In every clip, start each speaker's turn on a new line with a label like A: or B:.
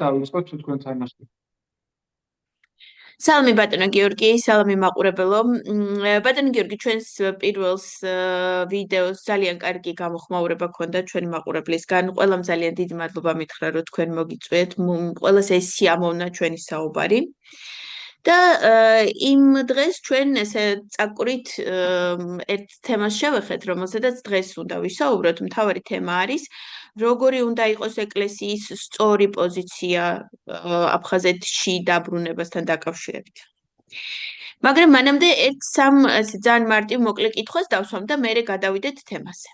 A: დავიწყოთ თუ თქვენთან ახლა.
B: სალამი ბატონო გიორგი, სალამი მაყურებელო. ბატონო გიორგი, ჩვენს პირველს ვიდეოს ძალიან კარგი გამოხმაურება ქონდა ჩვენი მაყურებლისგან. ყველამ ძალიან დიდი მადლობა მითხრა, რომ თქვენ მოგიწვიეთ. ყველას ეს სიამოვნა ჩვენი საუბარი. და იმ დღეს ჩვენ ესე წაკვრით ერთ თემას შევეხეთ, რომელზედაც დღეს უნდა ვისაუბროთ. მთავარი თემა არის როგორი უნდა იყოს ეკლესიის სწორი პოზიცია აფხაზეთში დაბრუნებასთან დაკავშირებით. მაგრამ მანამდე ერთ-სამ ძალიან მარტივ მოკლე კითხვას დავსვამ და მერე გადავიდეთ თემაზე.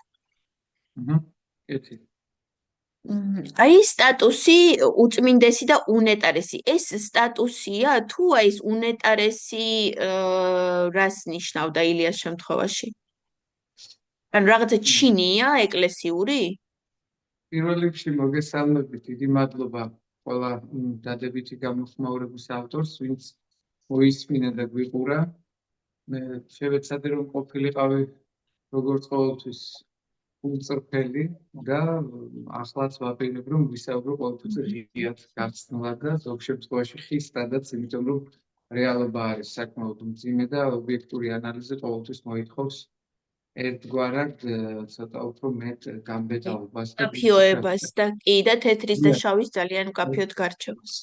A: კეთილი.
B: აი სტატუსი უწმინდესი და უნეტარესი. ეს სტატუსია თუ აი ეს უნეტარესი რას ნიშნავდა ილიას შემთხვევაში? ან რაღაცა ჩინია ეკლესიური?
A: პირველ რიგში მოგესალმებით, დიდი მადლობა ყველა დადებითი გამოხმაურების ავტორს, ვინც მოისმინა და გვიყურა. მე შევეცადე რომ ყოფილიყავი როგორც ყოველთვის უწრფელი და ახლაც ვაპირებ რომ ვისაუბრო ყოველთვის ღიად გახსნილად და ზოგ შემთხვევაში ხისტადაც, იმიტომ რომ რეალობა არის საკმაოდ მძიმე და ობიექტური ანალიზი ყოველთვის მოითხოვს ერთგვარად ცოტა უფრო მეტ გამბედაობას და
B: მკაფიოებას და კი და თეთრის და შავის ძალიან მკაფიოდ გარჩევას.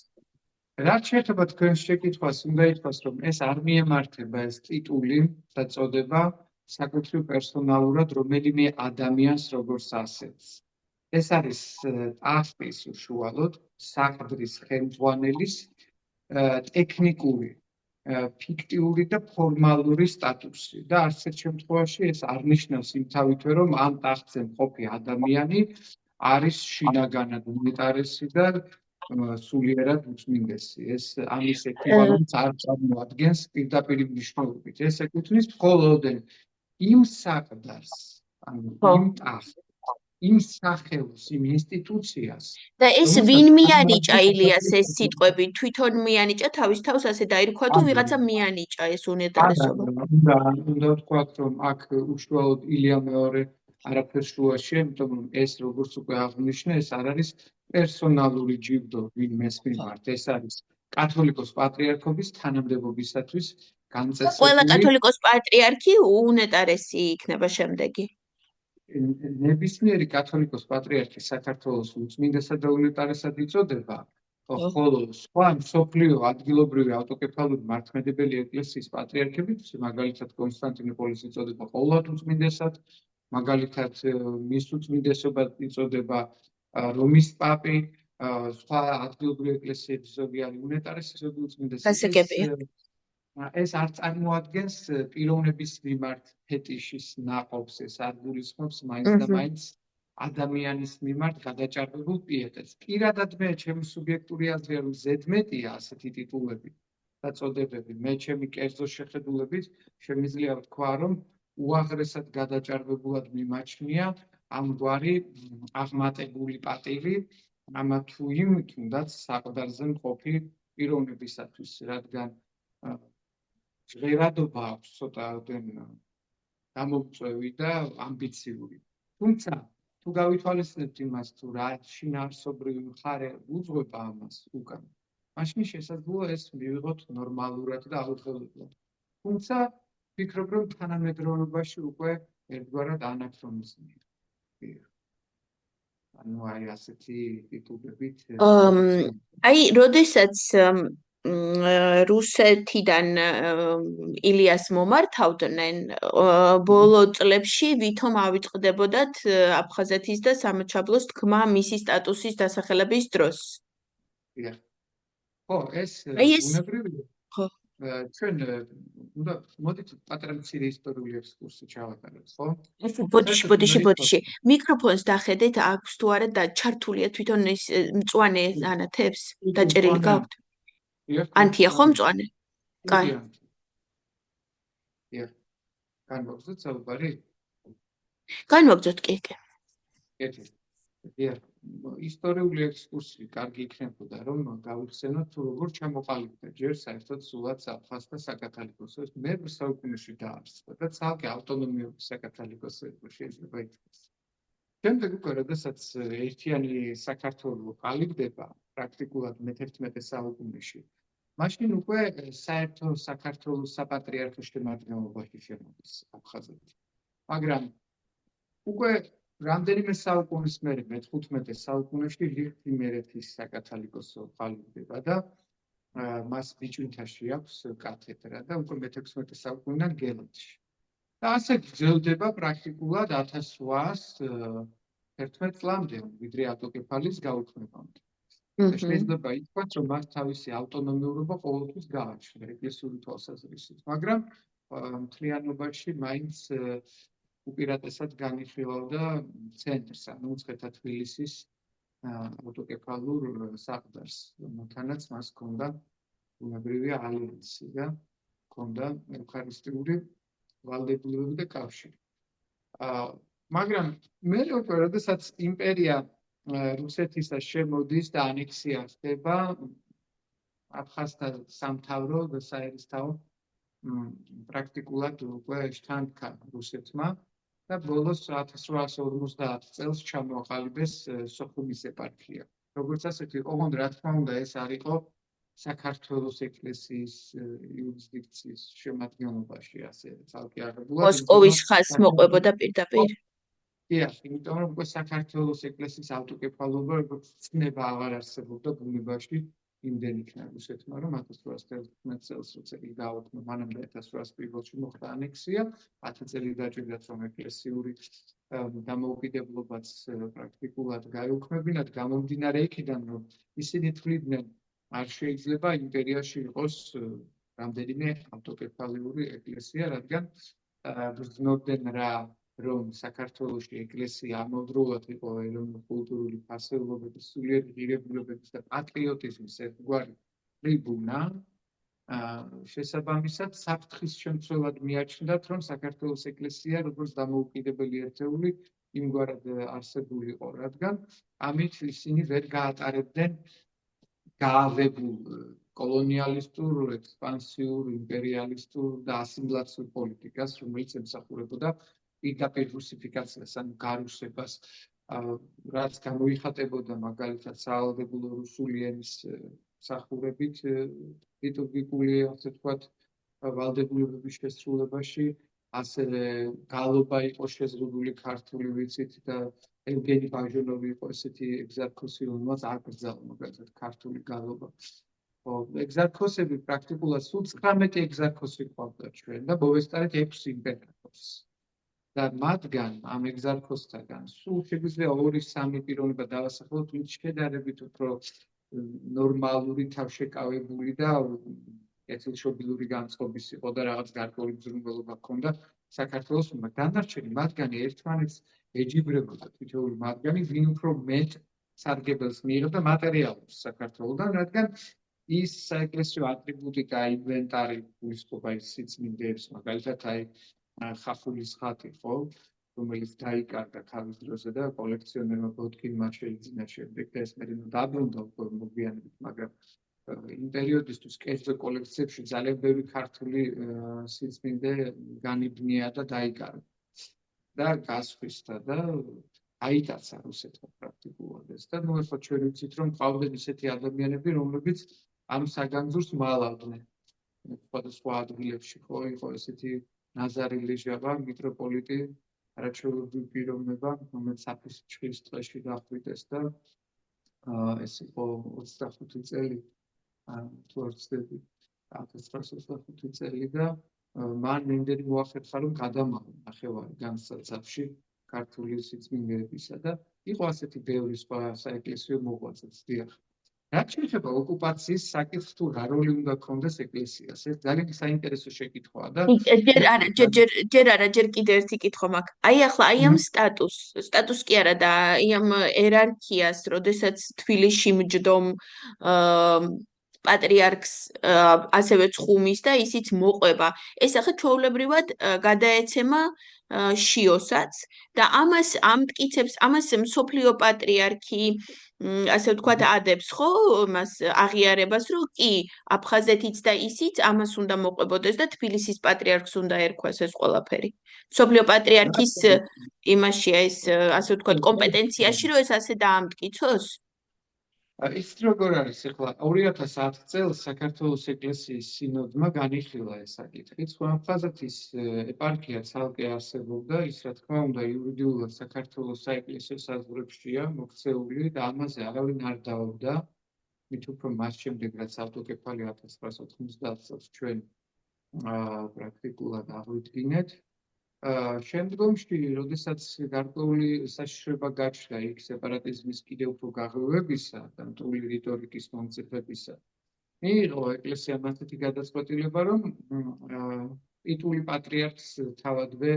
A: რაც შეეხება თქვენს შეკითხვას, უნდა ითქვას, რომ ეს არ მიემართება ეს ტიტული და წოდება საკუთრივ პერსონალურად რომელიმე ადამიანს როგორც ასეთს. ეს არის ტახტის უშუალოდ საყდრის ხელმძღვანელის ტექნიკური, ფიქტიური და ფორმალური სტატუსი და არც ერთ შემთხვევაში ეს არ ნიშნავს იმთავითვე, რომ ამ ტახტზე მყოფი ადამიანი არის შინაგანად უნეტარესი და სულიერად უწმინდესი. ეს ამის ექვივალენტს არ წარმოადგენს პირდაპირ მნიშვნელობით. ეს ეკუთვნის მხოლოდ იმ საყდარს, ანუ იმ ტახტს, იმ სახელოს, იმ ინსტიტუციას.
B: და ეს ვინ მიანიჭა ილიას ეს სიტყვები? თვითონ მიანიჭა თავის თავს ასე დაირქვა თუ ვიღაცა მიანიჭა ეს უნეტარესობა?
A: უნდა ვთქვათ, რომ აქ უშუალოდ ილია მეორე არაფერს შუაშია, იმიტომ რომ ეს როგორც უკვე აღნიშნე, ეს არ არის პერსონალური ჯიბდო ვინმეს მიმართ. ეს არის კათოლიკოს პატრიარქობის თანამდებობისათვის განწესებული.
B: ყველა კათოლიკოს პატრიარქი უნეტარესი იქნება შემდეგი.
A: ნებისმიერი კათოლიკოს პატრიარქი საქართველოს უწმინდესად და უნეტარესად იწოდება, ხოლო სხვა მსოფლიო ადგილობრივი ავტოკეფალური მართლმადიდებელი ეკლესიის პატრიარქები, მაგალითად კონსტანტინოპოლის იწოდება ყოვლად უწმინდესად, მაგალითად მის უწმინდესობად იწოდება რომის პაპი, სხვა ადგილობრივი ეკლესიების ზოგი არის უნეტარესი, ზოგი უწმინდესი. ეს არ წარმოადგენს პიროვნების მიმართ ფეტიშის ნაყოფს, ეს არ გულისხმობს მაინც და მაინც ადამიანის მიმართ გადაჭარბებულ პიეტეტს. პირადად მე ჩემი სუბიექტური აზრია, რომ ზედმეტია ასეთი ტიტულები და წოდებები. მე ჩემი კერძო შეხედულებით შემიძლია ვთქვა, რომ უაღრესად გადაჭარბებულად მიმაჩნია ამგვარი აღმატებული პატივი ამა თუ იმ თუნდაც საყდარზე მყოფი პიროვნებისათვის, რადგან ჟღერადობა აქვს ცოტა გამომწვევი და ამბიციური. თუმცა თუ გავითვალისწინებთ იმას, თუ რა შინაარსობრივი მხარე უძღვება ამას უკან, მაშინ შესაძლოა ეს მივიღოთ ნორმალურად და აუცილებლად. თუმცა ვფიქრობ, რომ თანამედროვეობაში უკვე ერთგვარად ანაქრონიზმია. ანუ აი ასეთი ტიტულებით
B: აი, როდესაც რუსეთიდან ილიას მომართავდნენ ბოლო წლებში ვითომ ავიწყდებოდათ აფხაზეთის და სამაჩაბლოს თქმა მისი სტატუსის დასახელების დროს.
A: ხო, ეს უნებრივია. ჩვენ უნდა მოდით პატარა მცირე ისტორიული ექსკურსი ჩავატაროთ, ხო?
B: ბოდიში. მიკროფონს დახედეთ, აქვს თუ არა და ჩართულია თვითონ ის მწვანე ანათებს დაჭერილი გაქვთ? ანთია ხო მწვანე? კაი.
A: განვაგრძოთ საუბარი?
B: განვაგრძოთ, კი.
A: ისტორიული ექსკურსი კარგი იქნებოდა, რომ გავიხსენოთ თუ როგორ ჩამოყალიბდა ჯერ საერთოდ სულაც აფხაზთა საკათალიკოსოს მე-20 საუკუნეში დაარსდა და ცალკე ავტონომიური საკათალიკოსო შეიძლება ითქვას. შემდეგ უკვე, როდესაც ერთიანი საქართველო ყალიბდება, პრაქტიკულად მე-11 საუკუნეში. მაშინ უკვე საერთო საქართველოს საპატრიარქოს შემადგენლობაში შემოდის აფხაზეთი. მაგრამ უკვე რამდენიმე საუკუნის მერე მე-15 საუკუნეში ლიხთ-იმერეთის საკათალიკოსო ყალიბდება და მას ბიჭვინთაში აქვს კათედრა და უკვე მე-16 საუკუნიდან გელათში. და ასე გრძელდება პრაქტიკულად 1811 წლამდე, ვიდრე ავტოკეფალიის გაუქმებამდე. შეიძლება ითქვას, რომ მას თავისი ავტონომიურობა ყოველთვის გააჩნდა ეკლესიური თვალსაზრისით, მაგრამ მთლიანობაში მაინც უპირატესად განიხილავდა ცენტრს, ანუ მცხეთა თბილისის ავტოკეფალურ საყდარს, რომელთანაც მას ჰქონდა ბუნებრივი ალიანსი და ჰქონდა ევქარისტიური ვალდებულებები და კავშირი. მაგრამ მე უკვე, როდესაც იმპერია რუსეთისა შემოდის და ანექსია ხდება, აფხაზთა სამთავრო და საერისთავო პრაქტიკულად უკვე შთანთქა რუსეთმა და ბოლოს 1850 წელს ჩამოაყალიბეს სოხუმის ეპარქია. როგორც ასეთი ოღონდ რა თქმა უნდა ეს არ იყო საქართველოს ეკლესიის იურისდიქციის შემადგენლობაში, ასე ცალკე აღებულად.
B: მოსკოვის ხაზს მოყვებოდა პირდაპირ.
A: დიახ, იმიტომ რომ უკვე საქართველოს ეკლესიის ავტოკეფალობა როგორც ცნება აღარ არსებობდა ბუნებაში, იმდენ იქნა რუსეთმა, რომ 1811 წელს როცა იგი გააუქმა, მანამდე 1801 წელს მოხდა ანექსია, 10 წელი დაჭირდათ, რომ ეკლესიური დამოუკიდებლობაც პრაქტიკულად გაეუქმებინათ, გამომდინარე იქიდან, რომ ისინი თვლიდნენ, არ შეიძლება იმპერიაში იყოს რამდენიმე ავტოკეფალიური ეკლესია, რადგან გრძნობდნენ რა, რომ საქართველოში ეკლესია ამავდროულად იყო ეროვნულ-კულტურული ფასეულობების, სულიერი ღირებულებების და პატრიოტიზმის ერთგვარი ტრიბუნა, შესაბამისად საფრთხის შემცველად მიაჩნდათ, რომ საქართველოს ეკლესია როგორც დამოუკიდებელი ერთეული იმგვარად არსებული იყო, რადგან ამით ისინი ვერ გაატარებდნენ გაავებულ კოლონიალისტურ, ექსპანსიურ, იმპერიალისტურ და ასიმილაციურ პოლიტიკას, რომელიც ემსახურებოდა პირდაპირ რუსიფიკაციას, ანუ გარუსებას, რაც გამოიხატებოდა მაგალითად სავალდებულო რუსული ენის მსახურებით ლიტურგიკული, ასე ვთქვათ, ვალდებულებების შესრულებაში, ასევე გალობა იყო შეზღუდული ქართული ვიცით და ევგენი ბაჟონოვი იყო ესეთი ეგზარქოსი, რომელსაც აკრძალა მაგალითად ქართული გალობა. ეგზარქოსები პრაქტიკულად სულ 19 ეგზარქოსი ყავდა ჩვენ და მოვესწარეთ 6 იმპერატორს. და მათგან ამ ეგზარქოსთაგან სულ შეგვიძლია 2-3 პიროვნება დავასახელოთ, ვინც შედარებით უფრო ნორმალური, თავშეკავებული და კეთილშობილური განწყობის იყო და რაღაც გარკვეული მზრუნველობა ჰქონდა საქართველოს მიმართ. დანარჩენი მათგანი ერთმანეთს ეჯიბრებოდა თითოეული მათგანი, ვინ უფრო მეტ სარგებელს მიიღებდა მატერიალურს საქართველოდან, რადგან ის საეკლესიო ატრიბუტიკა, ინვენტარი, გულისხმობა ის სიწმინდეებს, მაგალითად აი ხახულის ხატი, ხო, რომელიც დაიკარგა თავის დროზე და კოლექციონერმა ბოტკინმა შეიძინა შემდეგ და ეს მერე დაბრუნდა უკვე მოგვიანებით, მაგრამ იმ პერიოდისთვის კერძო კოლექციებში ძალიან ბევრი ქართული სიწმინდე განიბნია და დაიკარგა და გასხვისდა და აიტაცა რუსეთმა პრაქტიკულად ეს და ნუ ახლა ჩვენ ვიცით, რომ ყავდნენ ისეთი ადამიანები, რომლებიც ამ საგანძურს მალავდნენ სხვადასხვა ადგილებში, ხო, იყო ესეთი ნაზარი ლიჟავა, მიტროპოლიტი, არაჩვეულებრივი პიროვნება, რომელიც საფრთხის წლებში დახვიდეს და ეს იყო 25 წელი, თუ არ ვცდები, 1925 წელი და მან იმდენი მოახერხა, რომ გადამალა ნახევარი განსაცავში ქართული სიწმინდეებისა და იყო ასეთი ბევრი სხვა საეკლესიო მოღვაწეც, დიახ. რაც შეეხება ოკუპაციის საკითხს, თუ რა როლი უნდა ჰქონდეს ეკლესიას, ეს ძალიან საინტერესო შეკითხვაა და
B: ჯერ კიდე ერთი კითხვა მაქვს. აი ახლა აი ამ სტატუს კი არა და აი ამ ერარქიას, როდესაც თბილისში მჯდომ პატრიარქს ასევე ცხუმის და ისიც მოყვება. ეს ახლა ჩვეულებრივად გადაეცემა შიოსაც და ამას ამტკიცებს, ამას მსოფლიო პატრიარქი ასე ვთქვათ ადებს, ხო, მას აღიარებას, რომ კი აფხაზეთიც და ისიც ამას უნდა მოყვებოდეს და თბილისის პატრიარქს უნდა ერქვას ეს ყველაფერი. მსოფლიო პატრიარქის იმაშია ეს, ასე ვთქვათ, კომპეტენციაში, რომ ეს ასე დაამტკიცოს?
A: ის როგორ არის ახლა 2010 წელს საქართველოს ეკლესიის სინოდმა განიხილა ეს საკითხი. ხუანხაზეთის ეპარქია ცალკე არსებობდა, ის რა თქმა უნდა იურიდიულად საქართველოს საეკლესიო საზღვრებშია მოქცეული და ამაზე არავინ არ დაობდა. მით უფრო მას შემდეგ რაც ავტოკეფალი 1990 წელს ჩვენ პრაქტიკულად აღვიდგინეთ. შემდგომში, როდესაც გარკვეული საშიშროება გაჩნდა იქ სეპარატიზმის კიდევ უფრო გაღვივებისა და მტრული რიტორიკის მომწიფებისა, მიიღო ეკლესიამ ასეთი გადაწყვეტილება, რომ ტიტული პატრიარქს თავადვე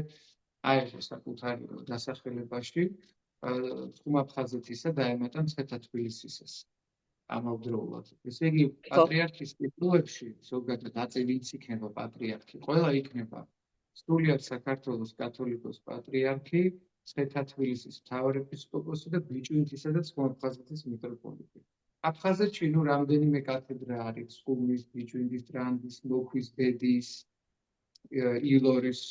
A: აიღო საკუთარ დასახელებაში ხუმაფხაზეთისა და ემატა მცხეთა თბილისისას. ამავდროულად. ესე იგი, პატრიარქის ტიტულებში ზოგადად აწილიც იქნება პატრიარქი, ყველა იქნება სრულიად საქართველოს კათოლიკოს პატრიარქი, მცხეთა თბილისის მთავარეპისკოპოსი და ბიჭვინთისა და ხუმაფხაზეთის მიტროპოლიტი. აფხაზეთში რამდენიმე კათედრა არის, სხუმის, ბიჭვინთის, ტრანდის, მოქვის, ბედის, ილორის,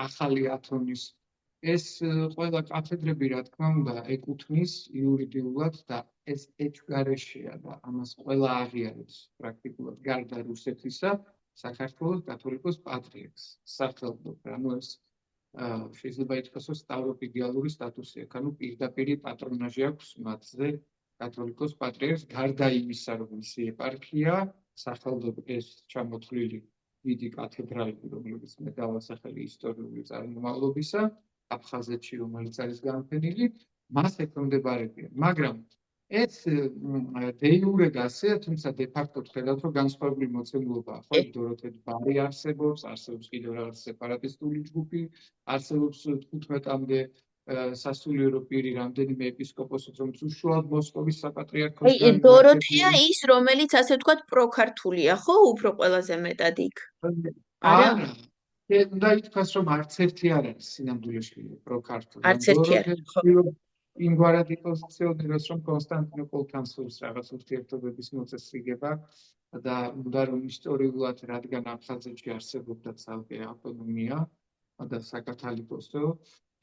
A: ახალი ათონის. ეს ყველა კათედრები, რა თქმა უნდა, ეკუთვნის იურიდიულად და ეს ეჭვგარეშეა და ამას ყველა აღიარებს პრაქტიკულად გარდა რუსეთისა, საქართველოს კათოლიკოს პატრიარქს სახელმწიფო. ანუ ეს შეიძლება ითქვას, რომ სტავროპიგიალური სტატუსი აქვს, ანუ პირდაპირ პატრონაჟი აქვს მათზე კათოლიკოს პატრიარქს, გარდა იმისა, რომ მისი ეპარქია, სახელმწიფო ეს ჩამოთვლილი დიდი კათედრალები, რომლებიც მე დავასახელე ისტორიული წარმომავლობისა, აფხაზეთში, რომელიც არის განფენილი, მას ექვემდებარებიან. მაგრამ ეს დე-იურე და ასეა, თუმცა დე-ფაქტო ხედავთ, რომ განსხვავებული მოცემულობაა, ხო, დოროთე ბარი არსებობს კიდევ რაღაც სეპარატისტული ჯგუფი, არსებობს 15-მდე სასულიერო პირი, რამდენიმე ეპისკოპოსიც, რომელიც უშუალოდ მოსკოვის საპატრიარქოსგან
B: დოროთეა ის, რომელიც ასე ვთქვათ პროქართულია, ხო, უფრო ყველაზე მეტად იქ.
A: არა. უნდა ითქვას, რომ არც ერთი არ არის სინამდვილეში პროქართული.
B: არც ერთი არ არის, ხო.
A: იმგვარად იპოზიციონირებს, რომ კონსტანტინოპოლთან სურს რაღაც ურთიერთობების მოწესრიგება და უნდა რომ ისტორიულად, რადგან აფხაზეთში არსებობდა ცალკე ავტონომია და საკათალიკოსო,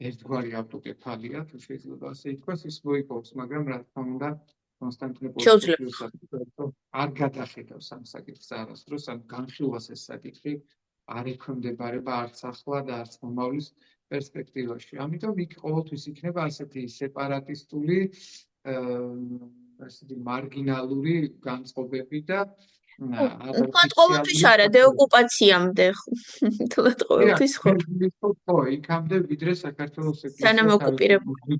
A: ერთგვარი ავტოკეფალია, თუ შეიძლება ასე ითქვას, ის მოიპოვოს, მაგრამ რა თქმა უნდა, კონსტანტინოპოლის არ გადახედავს ამ საკითხს არასდროს, ან განხილვას ეს საკითხი არ ექვემდებარება არც ახლა და არც მომავლის პერსპექტივაში. ამიტომ იქ ყოველთვის იქნება ასეთი სეპარატისტული, ასეთი მარგინალური განწყობები და
B: ყოველთვის არა, დეოკუპაციამდე. თულად ყოველთვის ხო.
A: ხო, იქამდე ვიდრე საქართველოს
B: სანამ ოკუპირებული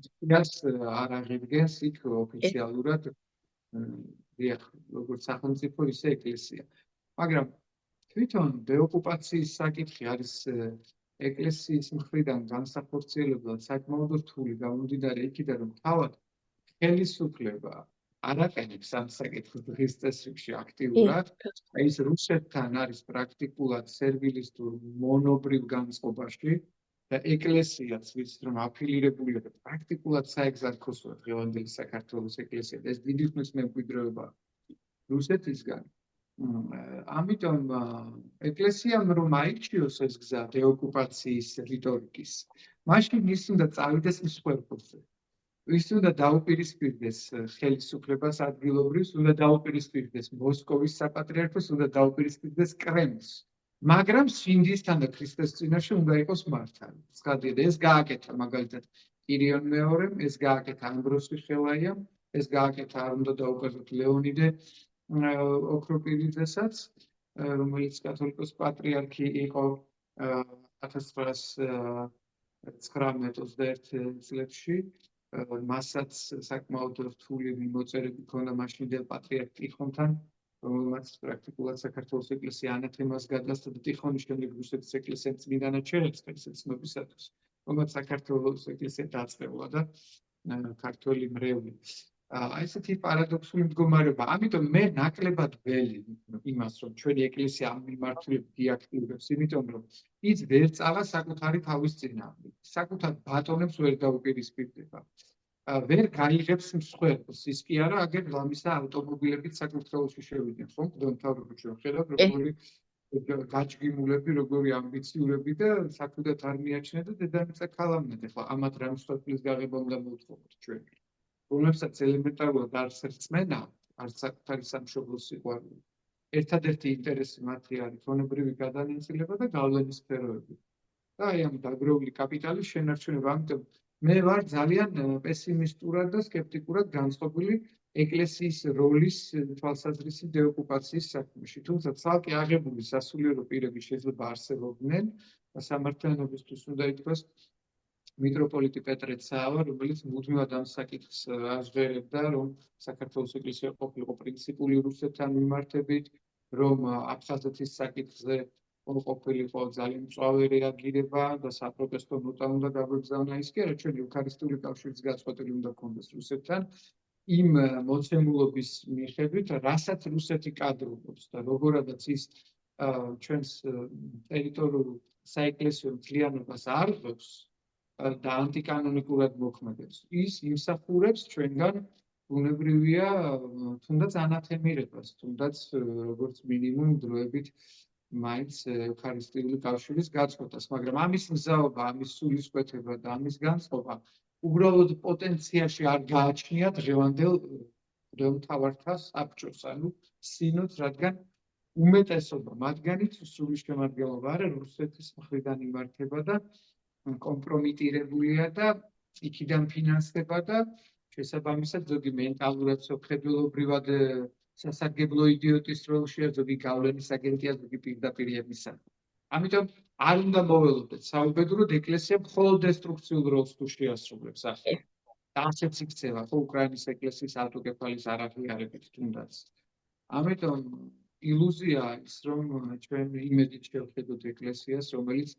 A: არ აღიდგენს იქ ოფიციალურად როგორც სახელმწიფო, ისე ეკლესია. მაგრამ თვითონ დეოკუპაციის საკითხი არის ეკლესიის მხრიდან განსახორციელებლად საკმაოდ რთული, გამომდინარე იქიდან, რომ თავად ხელისუფლება არ აყენებს ამ საკითხს დღის წესრიგში აქტიურად, ის რუსეთთან არის პრაქტიკულად სერვილისტურ მონობრივ განწყობაში და ეკლესიაც ვიცით, რომ აფილირებულია და პრაქტიკულად საეგზარქოსოა დღევანდელი საქართველოს ეკლესია და ეს დიდი ხნის მემკვიდრეობა რუსეთისგან. ამიტომ ეკლესიამ რომ აირჩიოს ეს გზა დეოკუპაციის რიტორიკის, მაშინ ის უნდა წავიდეს მსხვერპლზე. ის უნდა დაუპირისპირდეს ხელისუფლებას ადგილობრივს, უნდა დაუპირისპირდეს მოსკოვის საპატრიარქოს, უნდა დაუპირისპირდეს კრემლს. მაგრამ სინდისთან და ქრისტეს წინაშე უნდა იყოს მართალი. ცხადია, ეს გააკეთა მაგალითად კირიონ მეორემ, ეს გააკეთა ამბროს ხილაიამ, ეს გააკეთა არ უნდა დაუკარგოთ ლეონიდე ოქროპირიძესაც, რომელიც კათოლიკოს პატრიარქი იყო 1921 წლებში. მასაც საკმაოდ რთული მიმოწერები ჰქონდა მაშინდელ პატრიარქ ტიხონთან, რომელმაც პრაქტიკულად საქართველოს ეკლესია ანათემას გადასცა და ტიხონის შემდეგ რუსეთის ეკლესიამ წმინდანად შეერწყეს ცნობისათვის, რომელმაც საქართველოს ეკლესია დაწყებულა და ქართველი მრევლი. ესეთი პარადოქსული მდგომარეობა. ამიტომ მე ნაკლებად ველი იმას, რომ ჩვენი ეკლესია ამ მიმართულებით დიაქტივირებს, იმიტომ რომ ის ვერ წავა საკუთარი თავის წინააღმდეგ. საკუთარ ბატონებს ვერ დაუპირისპირდება. ვერ გაიღებს მსხვერპლს. ის კი არა, აგერ ლამისა ავტომობილებით საქართველოში შევიდნენ, ხო? მთავრობაში ხედავთ, როგორი გაჭგიმულები, როგორი ამბიციურები და საკუთარ არ მიაჩნია და დედამიწა ქალამდე. ხო, ამათ რა მსხვერპლის გაღება უნდა მოვთხოვოთ ჩვენ. რომლებსაც ელემენტარულად არც რწმენა, არც საკუთარი სამშობლოს სიყვარული. ერთადერთი ინტერესი მათი არის თონებრივი გადანაწილება და გავლენის სფეროები. და აი ამ დაგროვილი კაპიტალის შენარჩუნება. ამიტომ მე ვარ ძალიან პესიმისტურად და სკეპტიკურად განწყობილი ეკლესიის როლის თვალსაზრისით დეოკუპაციის საქმეში. თუმცა ცალკე აღებული სასულიერო პირები შეიძლება არსებობდნენ და სამართლიანობისთვის უნდა ითქვას მიტროპოლიტი პეტრე ცაავა, რომელიც მუდმივად ამ საკითხს აღჟღერებდა, რომ საქართველოს ეკლესია ყოფილიყო პრინციპული რუსეთთან მიმართებით, რომ აფხაზეთის საკითხზე ყოფილიყო ძალიან მწვავე რეაგირება და საპროტესტო ნოტა უნდა გაგვეგზავნა. ის კი არა, ჩვენი ევქარისტიული კავშირის გაწყვეტილი უნდა გქონდეს რუსეთთან. იმ მოცემულობის მიხედვით, რასაც რუსეთი კადრობს და როგორადაც ის ჩვენს ტერიტორიულ საეკლესიო მთლიანობას არღვევს და ანტიკანონიკურად მოქმედებს, ის იმსახურებს ჩვენგან ბუნებრივია თუნდაც ანათემირებას, თუნდაც როგორც მინიმუმ დროებით მაინც ევქარისტიული კავშირის გაწყვეტას, მაგრამ ამის მზაობა, ამის სულისკვეთება და ამის განწყობა უბრალოდ პოტენციაში არ გააჩნია დღევანდელ მთავართა საბჭოს, ანუ სინოდს, რადგან უმეტესობა მათგანიც სრული შემადგენლობა არა რუსეთის მხრიდან იმართება და კომპრომიტირებულია და იქიდან ფინანსდება და შესაბამისად ზოგი მენტალურად სოფხედველობრივად სასარგებლო იდიოტის როლშია, ზოგი გავლენის აგენტია, ზოგი პირდაპირ ემისა. ამიტომ არ უნდა მოველოდეთ საუბედუროდ ეკლესია მხოლოდ დესტრუქციულ როლს თუ შეასრულებს ახლა. და ასეც იქცევა ხო უკრაინის ეკლესიის ავტოკეფალის არაღიარებით თუნდაც. ამიტომ ილუზია ის რომ ჩვენ იმედით შევხედოთ ეკლესიას, რომელიც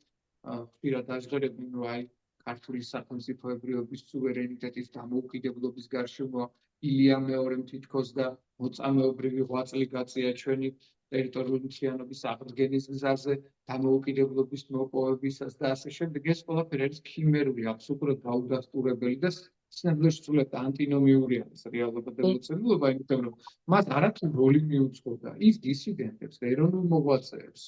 A: ხშირად აღжღერებენ, რომ აი ქართული სახელმწიფოებრიობის სუვერენიტეტის დამოუკიდებლობის გარშემო ილია მეორემ თითქოს და მოწამეობრივი ღვაწლი გაწია ჩვენი ტერიტორიული მთლიანობის აღდგენის გზაზე, დამოუკიდებლობის მოპოვებისას და ასე შემდეგ. ეს ყველაფერი არის ქიმერული, აბსოლუტურად დაუდასტურებელი და სინამდვილეში სრულად ანტინომიური არის რეალობა და მოცემულობა, იმიტომ რომ მას არათუ როლი მიუძღოდა ის დისიდენტებს და ეროვნულ მოღვაწეებს.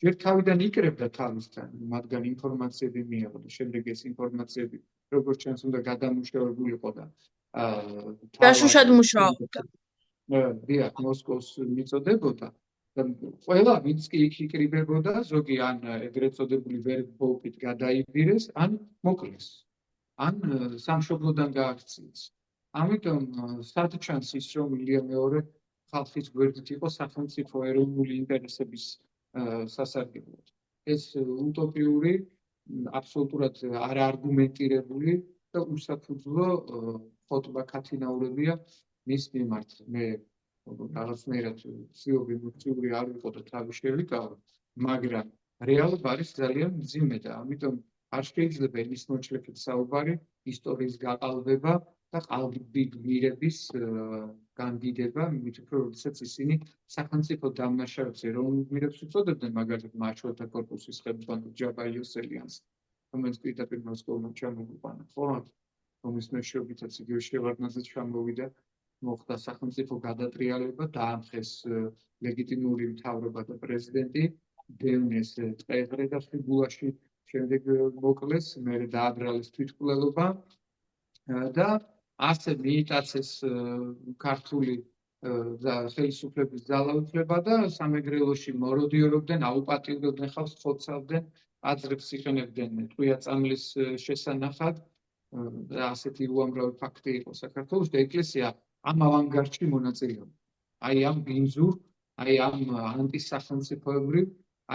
A: ჯერ თავიდან იკრებდა თავისთან, მათგან ინფორმაციები მიიღო და შემდეგ ეს ინფორმაციები როგორც ჩანს უნდა გადამუშავებულიყო და
B: გაშუშად მუშაობდა.
A: დიახ, მოსკოვს მიწოდებოდა და ყველა ვინც კი იქ იკრიბებოდა, ზოგი ან ეგრეთ წოდებული ვერბოლკით გადაიბირეს, ან მოკლეს, ან სამშობლოდან გააქციეს. ამიტომ სად ჩანს ის, რომ ილია მეორე ხალხის გვერდით იყო სახელმწიფო ეროვნული ინტერესების სასარგებლოდ. ეს უტოპიური, აბსოლუტურად არაარგუმენტირებული და უსაფუძვლო ხოტბა ქათინაურებია მის მიმართ. მე რაღაცნაირად ცივი მოწვეული არ ვიყო და თავი შევიკავო, მაგრამ რეალობა არის ძალიან მძიმე და ამიტომ არ შეიძლება ის მოჩლექით საუბარი ისტორიის გაყალბება და ყალბი გმირების განდიდება, მით უფრო როდესაც ისინი სახელმწიფო დამნაშავეებს ეროვნულ გმირებს უწოდებდნენ, მაგალითად მარშალთა კორპუსის ხელმძღვანელ ჯაბა იოსელიანს, რომელიც პირდაპირ მოსკოვმა ჩამოგვიყვანა, ხო? რომლის მეშვეობითაც იგივე შევარდნაძე ჩამოვიდა, მოხდა სახელმწიფო გადატრიალება, დაამხეს ლეგიტიმური მთავრობა და პრეზიდენტი, დევნეს ტყეღრე და ხიბულაში, შემდეგ მოკლეს, მერე დააბრალეს თვითმკვლელობა და ასე მიიტაცეს ქართული ხელისუფლების ძალაუფლება და სამეგრელოში მოროდიორობდნენ, აუპატიურებდნენ ხალხს, ხოცავდნენ, აზრებს იხენებდნენ ტყვია-წამლის შესანახად და ასეთი უამრავი ფაქტი იყო საქართველოში და ეკლესია ამ ავანგარდში მონაწილეობდა. აი ამ ბინძურ, აი ამ ანტისახელმწიფოებრივ,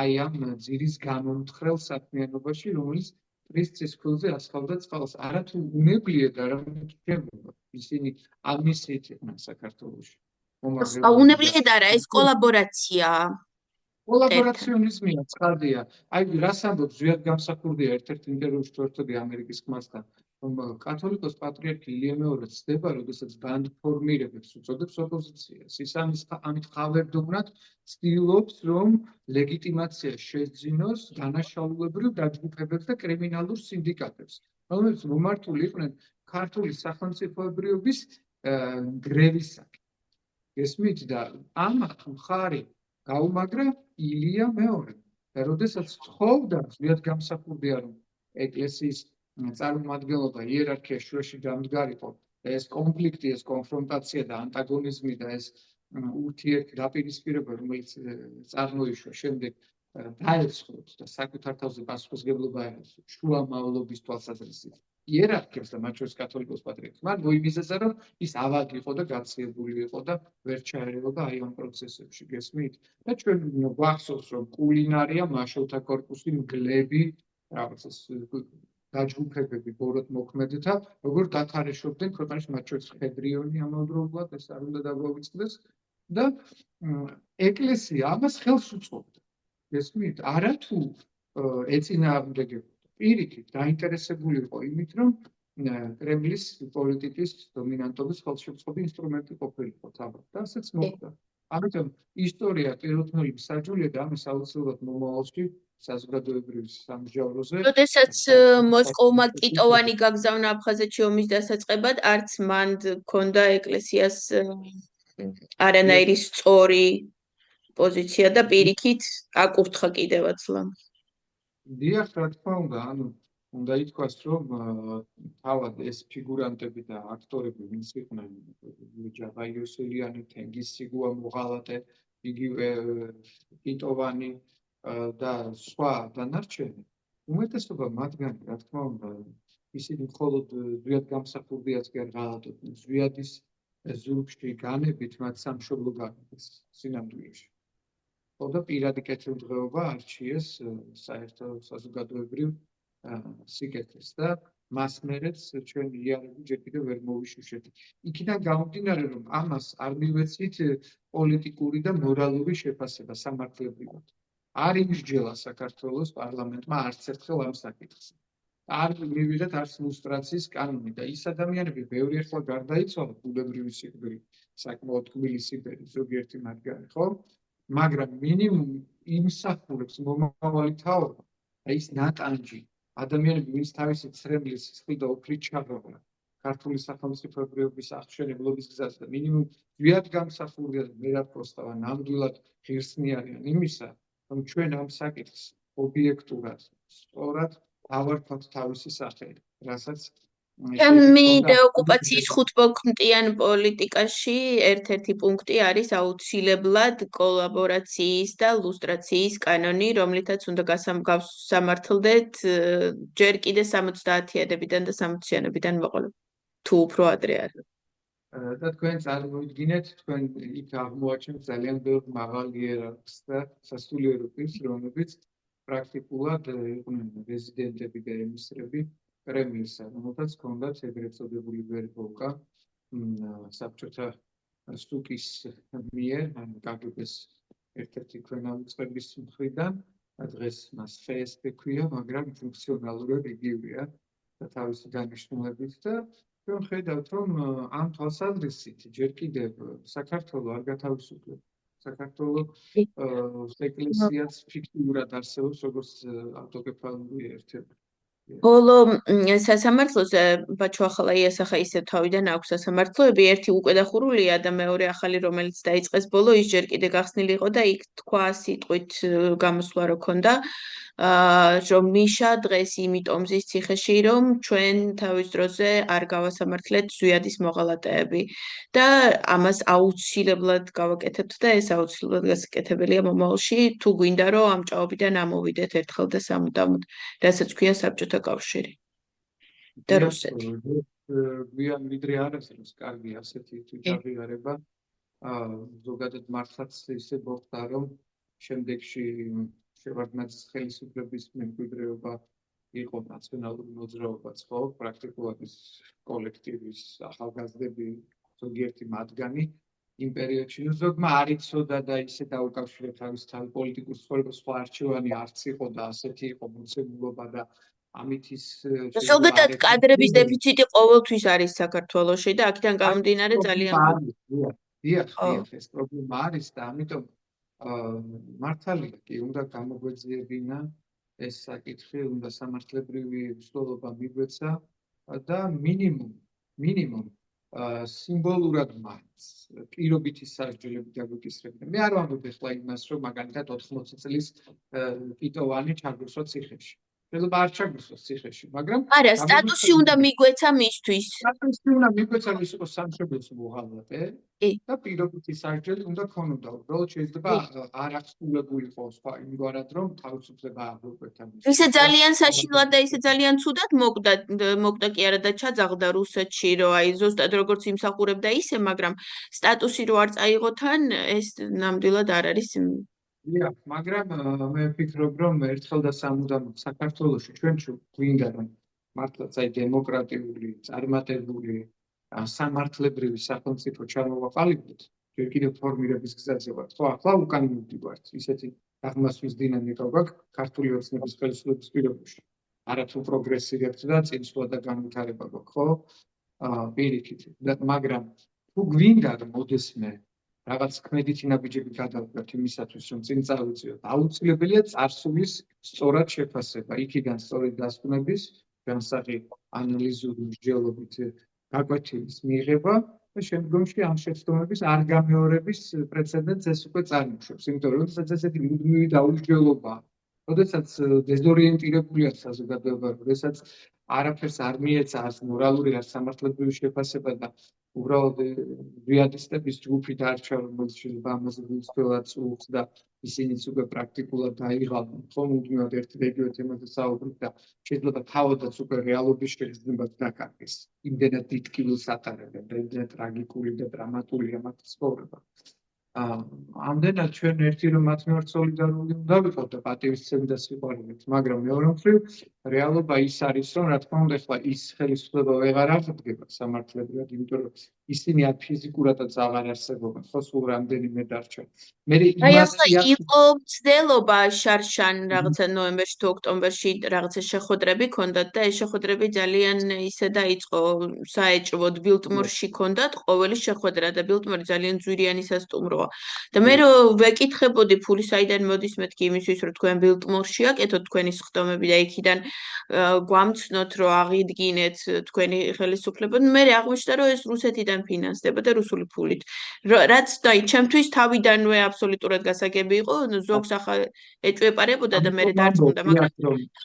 A: აი ამ ძირის გამომთხრელ საქმიანობაში, რომელიც ტრის ქულზე ასხავდა წყალს. არათუ უნებლიეთ, არამედ შემოვა. ისინი ამისით იყვნენ საქართველოში.
B: უნებლიეთ არა, ეს კოლაბორაციაა.
A: კოლაბორაციონიზმია, ცხადია. აი რას ამბობს ზვიად გამსახურდია ერთ-ერთ ინტერვიუში თორთოდი ამერიკის ხმასთან, რომ კათოლიკოს პატრიარქი ილია მეორე ცდება, როდესაც ბანდფორმირებებს უწოდებს ოპოზიციას. ის ამით ხავერდოვნად ცდილობს, რომ ლეგიტიმაცია შეძინოს დანაშაულებრივ დაჯგუფებებს და კრიმინალურ სინდიკატებს, რომლებიც მომართული იყვნენ ქართული სახელმწიფოებრიობის გრევისაკენ. გესმით და ამათ მხარი გაუმაგრა ილია მეორე. და როდესაც თხოვდა ზვიად გამსახურდია, რომ ეკლესიის წარმომადგენლობა იერარქია შუაში დამდგარიყო ეს კონფლიქტი, ეს კონფრონტაცია და ანტაგონიზმი და ეს ურთიერთდაპირისპირება, რომელიც წარმოიშვა შემდეგ დაეცხოთ და საკუთარ თავზე პასუხისმგებლობა ეღოს შუამავლობის თვალსაზრისით იერარქიებს და მათ შორის კათოლიკოს პატრიარქს. მან მოიმიზეზა, რომ ის ავად იყო და გაციებული იყო და ვერ ჩაერეოდა აი ამ პროცესებში, გესმით? და ჩვენ გვახსოვს, რომ კულინარია, მაშელთა კორპუსი, მგლები, რაღაც ეს დაჯგუფებები ბოროტმოქმედთა, როგორ დათარეშობდნენ ქვეყანაში, მათ შორის ხებრიონი ამავდროულად, ეს არ უნდა დაგვავიწყდეს და ეკლესია ამას ხელს უწყობდა. გესმით? არათუ ეწინააღმდეგებოდა. პირიქით დაინტერესებული იყო იმით, რომ კრემლის პოლიტიკის დომინანტობის ხელშეწყობი ინსტრუმენტი ყოფილიყო თავად და ასეც მოხდა. ამიტომ ისტორია პირუთმული მსაჯულია და ამის აუცილებლად მომავალში საზოგადოებრივ სამსჯავროზე.
B: როდესაც მოსკოვმა კიტოვანი გაგზავნა აფხაზეთში ომის დასაწყებად, არც მან ჰქონდა ეკლესიას არანაირი სწორი პოზიცია და პირიქით აკურთხა კიდევაც ლამ.
A: დიახ, რა თქმა უნდა, ანუ უნდა ითქვას, რომ თავად ეს ფიგურანტები და აქტორები, ვინც იყვნენ ჯაბა იოსელიანი, თენგიზ სიგუა მოღალატე, იგივე კიტოვანი და სხვა დანარჩენი, უმეტესობა მათგანი, რა თქმა უნდა, ისინი მხოლოდ ზვიად გამსახურდიაც კი არ ღალატობდნენ, ზვიადის ზურგში განებით მათ სამშობლო გააკეთეს სინამდვილეში. და პირადი კეთილდღეობა არჩიეს საერთო საზოგადოებრივ სიკეთეს და მას მერეც ჩვენ იარაღი ჯერ კიდევ ვერ მოვიშუშეთ. იქიდან გამომდინარე, რომ ამას არ მივეცით პოლიტიკური და მორალური შეფასება სამართლებრივად. არ იმსჯელა საქართველოს პარლამენტმა არც ერთხელ ამ საკითხს. არ მივიღეთ არც ლუსტრაციის კანონი და ის ადამიანები ბევრი ახლა გარდაიცვალა ბუნებრივი სიკვდილით, საკმაოდ თბილი სიბერი ზოგიერთი მათგანი, ხო? მაგრამ მინიმუმ იმსახურებს მომავალი თაობა და ის ნატანჯი ადამიანები, ვინც თავისი ცრემლის სისხლით და უფლით ჩაღრმავდა ქართული სახელმწიფოებრიობის აღშენებლობის გზაზე და მინიმუმ ზვიად გამსახურდია და მე რა ვქოსტავა ნამდვილად ღირსნი არიან იმისა, რომ ჩვენ ამ საკითხს ობიექტურად, სწორად დავარქვათ თავისი სახელი, რასაც
B: ოკუპაციის ხუთბოლკმტიან პოლიტიკაში ერთ-ერთი პუნქტი არის აუცილებლად კოლაბორაციის და ლუსტრაციის კანონი, რომლითაც უნდა გავსამართლდეთ ჯერ კიდე 70-იანებიდან და 60-იანებიდან მოყოლებ. თუ უფრო ადრე არის.
A: და თქვენ წარმოიდგინეთ, თქვენ იქ აღმოაჩენთ ძალიან ბევრ მაღალ იერარქს და სასულიერო პირს, რომლებიც პრაქტიკულად იყვნენ რეზიდენტები და ემისრები კრემლისა, რომელთაც ჰქონდათ ეგრეთ წოდებული ვერბოვკა საბჭოთა სტუკის მიერ, ანუ კგბ-ს ერთ-ერთი ქვენაუწყების მხრიდან, დღეს მას FSB ქვია, მაგრამ ფუნქციონალურად იგივეა და თავისი დანიშნულებით და ჩვენ ხედავთ, რომ ამ თვალსაზრისით ჯერ კიდევ საქართველო არ გათავისუფლება. საქართველოს ეკლესიაც ფიქტიურად არსებობს, როგორც ავტოკეფალური ერთეული.
B: ბოლო სასამართლოზე ბაჩო ახლა იასახა ისე თავიდან აქვს სასამართლოები, ერთი უკვე დახურულია და მეორე ახალი, რომელიც დაიწყეს ბოლო, ის ჯერ კიდე გახსნილი იყო და იქ თქვა სიტყვით გამოსვლა რო ქონდა, რომ მიშა დღეს იმიტომ მზის ციხეში, რომ ჩვენ თავის დროზე არ გავასამართლეთ ზვიადის მოღალატეები და ამას აუცილებლად გავაკეთებთ და ეს აუცილებლად გასაკეთებელია მომავალში, თუ გვინდა რომ ამ ჭაობიდან ამოვიდეთ ერთხელ და სამუდამოდ, რასაც ქვია საბჭოთა კავშირი და რუსეთი.
A: გვიან ვიდრე არ არის კარგი ასეთი თვითაღიარება. ზოგადად მართლაც ისე მოხდა, რომ შემდეგში შევარდნაძის ხელისუფლების მემკვიდრეობა იყო ნაციონალური მოძრაობაც, ხო? პრაქტიკულად ის კოლექტივის ახალგაზრდები ზოგიერთი მათგანი იმ პერიოდში ზოგმა არ იცოდა და ისე დაუკავშირა თავის პოლიტიკურ ცხოვრებას, სხვა არჩევანი არც იყო და ასეთი იყო მოცემულობა და ამით ის
B: ზოგადად კადრების დეფიციტი ყოველთვის არის საქართველოში და აქედან გამომდინარე ძალიან
A: დიახ, ეს პრობლემა არის და ამიტომ მართალია კი უნდა გამოგვეძიებინა ეს საკითხი, უნდა სამართლებრივი მსვლელობა მიგვეცა და მინიმუმ სიმბოლურად მაინც პირობითი სასჯელები დაგვიკისრებინა. მე არ ვამბობ ახლა იმას, რომ მაგალითად 80 წლის კიტოვანი ჩაგვისვა ციხეში. შეიძლება არ ჩაგვისვას ციხეში, მაგრამ
B: არა, სტატუსი უნდა მიგვეცა მისთვის.
A: სტატუსი უნდა მიგვეცა ის იყოს სამშობლოს მოღალატე
B: კი.
A: და პირობითი სასჯელი უნდა ქონოდა. უბრალოდ შეიძლება არ აღსრულებული იყოს სხვა იმგვარად, რომ თავისუფლება აღუკვეთა მის.
B: ისე ძალიან საშინლად და ისე ძალიან ცუდად მოკდა კი არა და ჩაძაღდა რუსეთში, რომ აი ზუსტად როგორც იმსახურებდა ისე, მაგრამ სტატუსი რო არ წაიღო თან, ეს ნამდვილად არ არის.
A: დიახ, მაგრამ მე ვფიქრობ, რომ ერთხელ და სამუდამოდ საქართველოში ჩვენ გვინდა რომ მართლაც აი დემოკრატიული, წარმატებული, სამართლებრივი სახელმწიფო ჩამოვაყალიბოთ, ჯერ კიდევ ფორმირების გზაზე ვართ. ხო, ახლა უკან მივდივართ. ისეთი აღმასვის დინამიკა გვაქვს ქართული ოცნების ხელისუფლების პირობებში. არათუ პროგრესირებთ და წინსვლა და განვითარება გვაქვს, ხო? პირიქით. მაგრამ თუ გვინდა რომ მოდესმე რაღაც ქმედითი ნაბიჯები გადავდგათ იმისათვის, რომ წინ წავიწიოთ, აუცილებელია წარსულის სწორად შეფასება, იქიდან სწორედ დასკვნების, განსახი ანალიზური მსჯელობით გაკვეთილის მიღება და შემდგომში ამ შეცდომების არ გამეორების პრეცედენტს ეს უკვე წარმოუშვებს, იმიტომ რომ როდესაც ესეთი მუდმივი დაუსჯელობაა, როდესაც დეზორიენტირებულია საზოგადოება, როდესაც არაფერს არ მიეცა არც მორალური, არც სამართლებრივი შეფასება და უბრალოდ რეალისტების ჯგუფი დარჩა, რომელიც შეიძლება ამაზე გულწრფელად წუხს და ისინიც უკვე პრაქტიკულად დაიღალნენ, ხო, მუდმივად ერთ რეგიონით თემაზე საუბრობთ და შეიძლება თავადაც უკვე რეალობის შეგრძნებას დაკარგეს. იმდენად დიდკივილს ატარებენ, იმდენად ტრაგიკული და დრამატულია მათ ცხოვრება. ამდენად ჩვენ ერთი რომ მათ მიმართ სოლიდარული უნდა ვიყოთ და პატივისცემი და სიყვარულით, მაგრამ მეორე მხრივ რეალობა ის არის, რომ რა თქმა უნდა, ახლა ის ხელისუფლება ვეღარ აღდგება სამართლებრივად, იმიტომ რომ ისინი არ ფიზიკურადაც აღარ არსებობენ, ხო, სულ რამდენიმე დარჩა.
B: აი ახლა იყო მცდელობა შარშან რაღაცა ნოემბერში თუ ოქტომბერში რაღაცა შეხვედრები ქონდათ და ეს შეხვედრები ძალიან ისე დაიწყო საეჭვოდ ბილტმორში ქონდათ ყოველი შეხვედრა და ბილტმორი ძალიან ძვირიანი სასტუმროა. და მე რო ვეკითხებოდი ფული საიდან მოდის მეთქი იმისთვის რომ თქვენ ბილტმორში აკეთოთ თქვენი სხდომები და იქიდან გვამცნოთ რომ აღიდგინეთ თქვენი ხელისუფლება. მე აღმოჩნდა რომ ეს რუსეთიდან ფინანსდება და რუსული ფულით. რაც დაი ჩემთვის თავიდანვე აბსოლუტურად გასაგები იყო, ზოგს ახლა ეჭვეპარებოდა და მე დარწმუნდა, მაგრამ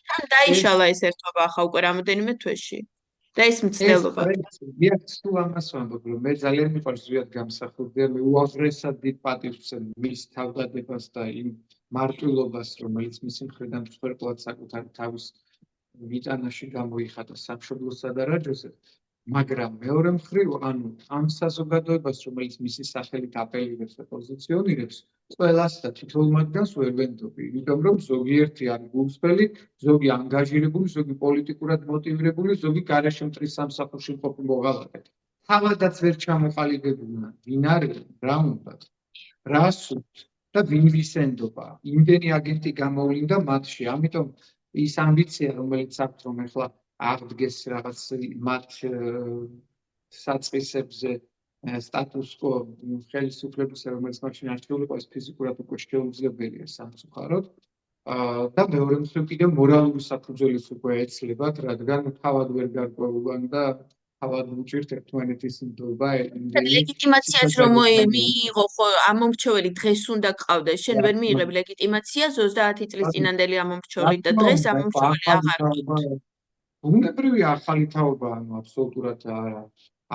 B: თან დაიშალა ეს ერთობა ახლა უკვე რამოდენიმე თვეში. და ეს მცდელობა.
A: მე სულ ამას ვამბობ, რომ მე ძალიან მიყვარს ზვიად გამსახურდი და მე უაღრესად დიდ პატივს ვცემ მის თავდადებას და იმ მარტვილობას, რომელიც მისი მხრიდან მსხვერპლად საკუთარი თავის მიტანაში გამოიხატა სამშობლოსა და რაჯოზე. მაგრამ მეორე მხრივ, ანუ ამ საზოგადოებას, რომელიც მისი სახელით აპელირებს და პოზიციონირებს, ყველას და თითოეულ მათგანს ვერ ვენდობი, იმიტომ რომ ზოგიერთი არის გულწრფელი, ზოგი ანგაჟირებული, ზოგი პოლიტიკურად მოტივირებული, ზოგი გარეშე მტრის სამსახურში მყოფი მოღალატე. თავადაც ვერ ჩამოყალიბებულა, ვინ არის, რა უნდა, რა სურთ და ვინ ვისენდობა. იმდენი აგენტი გამოვლინდა მათში, ამიტომ ის ამბიცია, რომელიც აქვთ, რომ ახლა აღდგეს რაღაც მათ საწყისებზე სტატუს-კვო ხელისუფლებისა, რომელიც მაშინ არ შეულიყო, ეს ფიზიკურად უკვე შეუძლებელია სამწუხაროდ. და მეორე მხრივ კიდევ მორალური საფუძველიც უკვე ეცლებათ, რადგან თავად ვერ გარკვეულან და თავად უჭირთ ერთმანეთის ნდობა.
B: ლეგიტიმაციას რომ მიიღო, ხო, ამომრჩეველი დღეს უნდა გყავდეს. შენ ვერ მიიღებ ლეგიტიმაციას 30 წლის წინანდელი ამომრჩეველი და დღეს ამომრჩეველი აღარ გყავს.
A: ბუნებრივი ახალი თაობა, ანუ აბსოლუტურად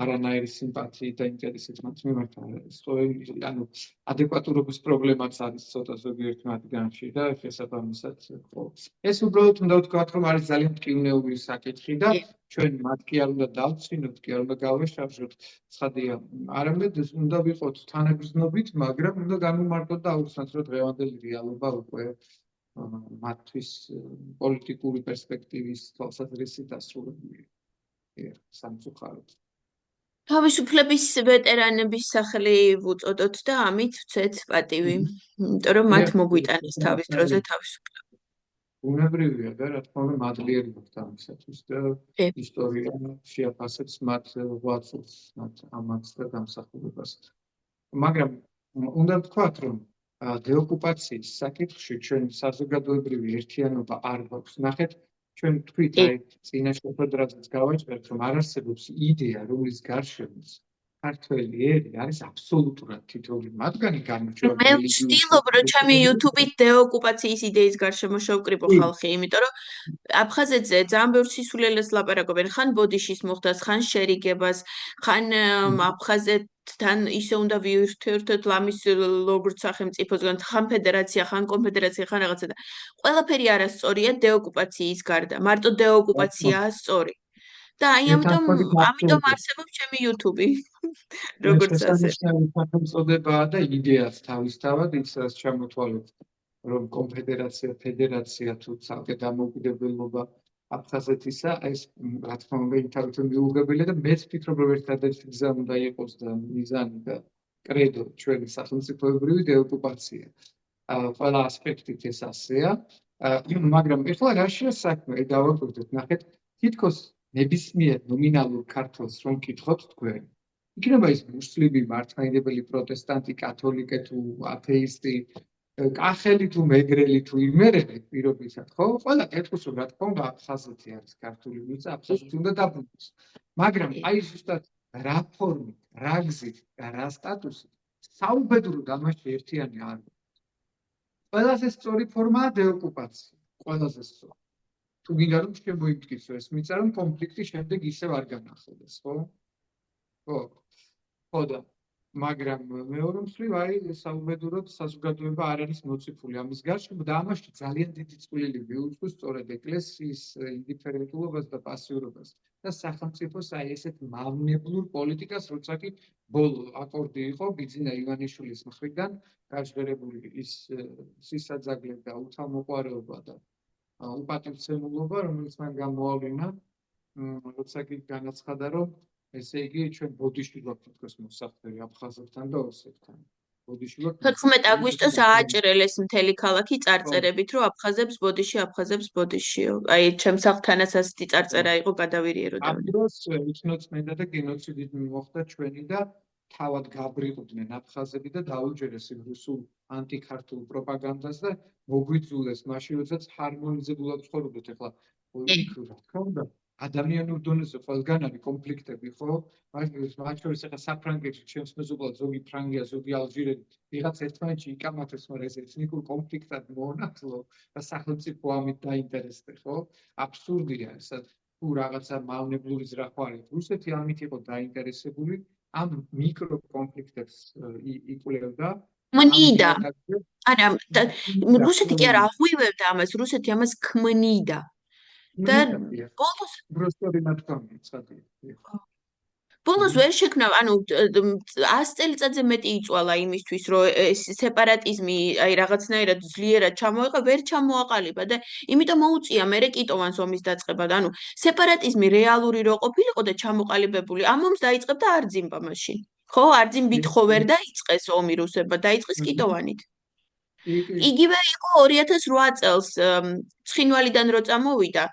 A: არანაირი სიმპათიით და ინტერესით მათ მიმართ არ არის. ანუ ადეკვატურობის პრობლემაც არის ცოტა ზოგიერთ მათგანში და შესაბამისად, ხო. ეს უბრალოდ უნდა ვთქვათ, რომ არის ძალიან მტკივნეული საკითხი და ჩვენ მათ კი არ უნდა დავცინოთ, კი არ უნდა გავეშავშოთ. ცხადია, არამედ უნდა ვიყოთ თანაგრძნობით, მაგრამ უნდა განვმარტოთ და აუხსნათ, რომ დღევანდელი რეალობა უკვე მათთვის პოლიტიკური პერსპექტივის თვალსაზრისით დასრულებულია. სამწუხაროდ.
B: თავისუფლების ვეტერანების სახელი ვუწოდოთ და ამით ვცეთ პატივი, იმიტომ რომ მათ მოგვიტანეს თავის დროზე თავისუფლება.
A: ბუნებრივია და რა თქმა უნდა მადლიერი ვართ ამისათვის და ისტორია შეაფასებს მათ ღვაწლს, მათ ამats და დამსახურებას. მაგრამ უნდა ვთქვათ, რომ დეოკუპაციის საკითხში ჩვენ საზოგადოებრივი ერთიანობა არ გვაქვს. ნახეთ, ჩვენ თქვით, აი წინა შეხვედრაზეც გავაჭრეთ, რომ არ არსებობს იდეა, რომლის გარშემოც ქართველი ერი არის აბსოლუტურად თითოეული მათგანი განუჩვევ
B: მე ვცდილობ, რომ ჩემი YouTube-ით დეოკუპაციის იდეის გარშემო შევკრიბო ხალხი, იმიტომ რომ აფხაზეთზე ძალიან ბევრ სისულელეს ლაპარაკობენ, ხან ბოდიშის მოხდას, ხან შერიგებას, ხან აფხაზეთთან ისე უნდა ვიერთოთ ლამის როგორც სახელმწიფოსგან, ხან ფედერაცია, ხან კონფედერაცია, ხან რაღაცა და ყველაფერი არასწორია დეოკუპაციის გარდა. მარტო დეოკუპაციაა სწორი. და აი ამიტომ არსებობს ჩემი YouTube-ი. როგორც ასე.
A: შესანიშნავი სახელწოდებაა და იდეაც თავისთავად ის რაც ჩამოთვალეთ, რომ კონფედერაცია, ფედერაცია თუ ცალკე დამოუკიდებლობა აფხაზეთისა, ეს რა თქმა უნდა იმთავითო მიუღებელია და მეც ვფიქრობ, რომ ერთადერთი გზა უნდა იყოს და მიზანი და კრედო ჩვენი სახელმწიფოებრივი დეოკუპაცია. ყველა ასპექტით ეს ასეა, მაგრამ ეხლა რაშია საქმე, დავაკვირდეთ, ნახეთ, თითქოს ნებისმიერ ნომინალურ ქართველს რომ გკითხოთ თქვენ, იქნება ის მუსლიმი, მართლმადიდებელი, პროტესტანტი, კათოლიკე თუ ათეისტი, კახელი თუ მეგრელი თუ იმერელი პირობისად, ხო? ყველა კითხვის რომ რა თქმა უნდა აფხაზეთი არის ქართული მიწა, აფხაზეთი უნდა დაბრუნდეს. მაგრამ აი ზუსტად რა ფორმით, რა გზით და რა სტატუსით საუბედუროდ ამაში ერთიანი არ არის. ყველაზე სწორი ფორმაა დეოკუპაცია, ყველაზე სწორი. თუ გინდა რომ შემოიფიქროს ეს მიწა რომ კონფლიქტი შემდეგ ისევ არ განახლდეს, ხო? ხო და მაგრამ მეორე მხრივ აი საუბედუროდ საზოგადოება არ არის მოციფული ამის გარშემო და ამაში ძალიან დიდი წვლილი მიუძღვის სწორედ ეკლესიის ინდიფერენტულობას და პასიურობას და სახელმწიფოს აი ესეთ მავნებლურ პოლიტიკას, როცა კი ბოლო აკორდი იყო ბიძინა ივანიშვილის მხრიდან გაჟღერებული ის სისაძაგლე და უთანმოყვარეობა და უპატივცემულობა, რომელიც მან გამოავლინა, როცა კი განაცხადა, რომ ესე იგი ჩვენ ბოდიში გვაქვს თითქოს მოსახლე აფხაზებთან და ოსეთთან. ბოდიში გვაქვს
B: 14 აგვისტოს ააჭრელეს მთელი ქალაქი წარწერებით, რომ აფხაზებს ბოდიშიო. აი ჩემს სახლთანაც ასეთი წარწერა იყო გადავირიერო და.
A: ამ დროს უთნოცმენდა და გენოციდით მოხდა ჩვენი და თავად გაბრიყვდნენ აფხაზები და დაუჯერეს იმ რუსულ ანტიქართულ პროპაგანდას და მოგვიძულეს მაშინ, როდესაც ჰარმონიზებულად ცხოვრობდით ახლა იქ რა თქმა უნდა ადამიანურ დონეზე ყველგან არის კონფლიქტები, ხო? მათ შორის ახლა საფრანგეთში ჩემს მეზობლად ზოგი ფრანგია, ზოგი ალჟირელი, ვიღაც ერთმანეთში იკამათებს, მაგრამ ეს ეთნიკურ კონფლიქტად მოონახულო და სახელმწიფო ამით დაინტერესდა, ხო? აბსურდია ეს. თუ რაღაცა მავნებლური ზრახვა არის, რუსეთი ამით იყო დაინტერესებული, ამ მიკრო კონფლიქტებს იკვლევდა.
B: ქმნიდა. არა, რუსეთი კი არ აღვივებდა ამას, რუსეთი ამას ქმნიდა. და ბოლოს
A: რუსული ნათქვამია ცხადია.
B: ბოლოს ვერ შექმნა, ანუ 100 წელიწადზე მეტი იწვალა იმისთვის, რომ ეს სეპარატიზმი აი რაღაცნაირად ძლიერად ჩამოეყო, ვერ ჩამოაყალიბა და იმიტომ მოუწია მერე კიტოვანს ომის დაწყება. ანუ სეპარატიზმი რეალური რო ყოფილიყო და ჩამოყალიბებული, ამ ომს დაიწყებდა არძიმბა მაშინ. ხო, არძიმბით ხო ვერ დაიწყეს ომი რუსებმა, დაიწყეს კიტოვანით. იგივე იყო 2008 წელს ცხინვალიდან რო წამოვიდა,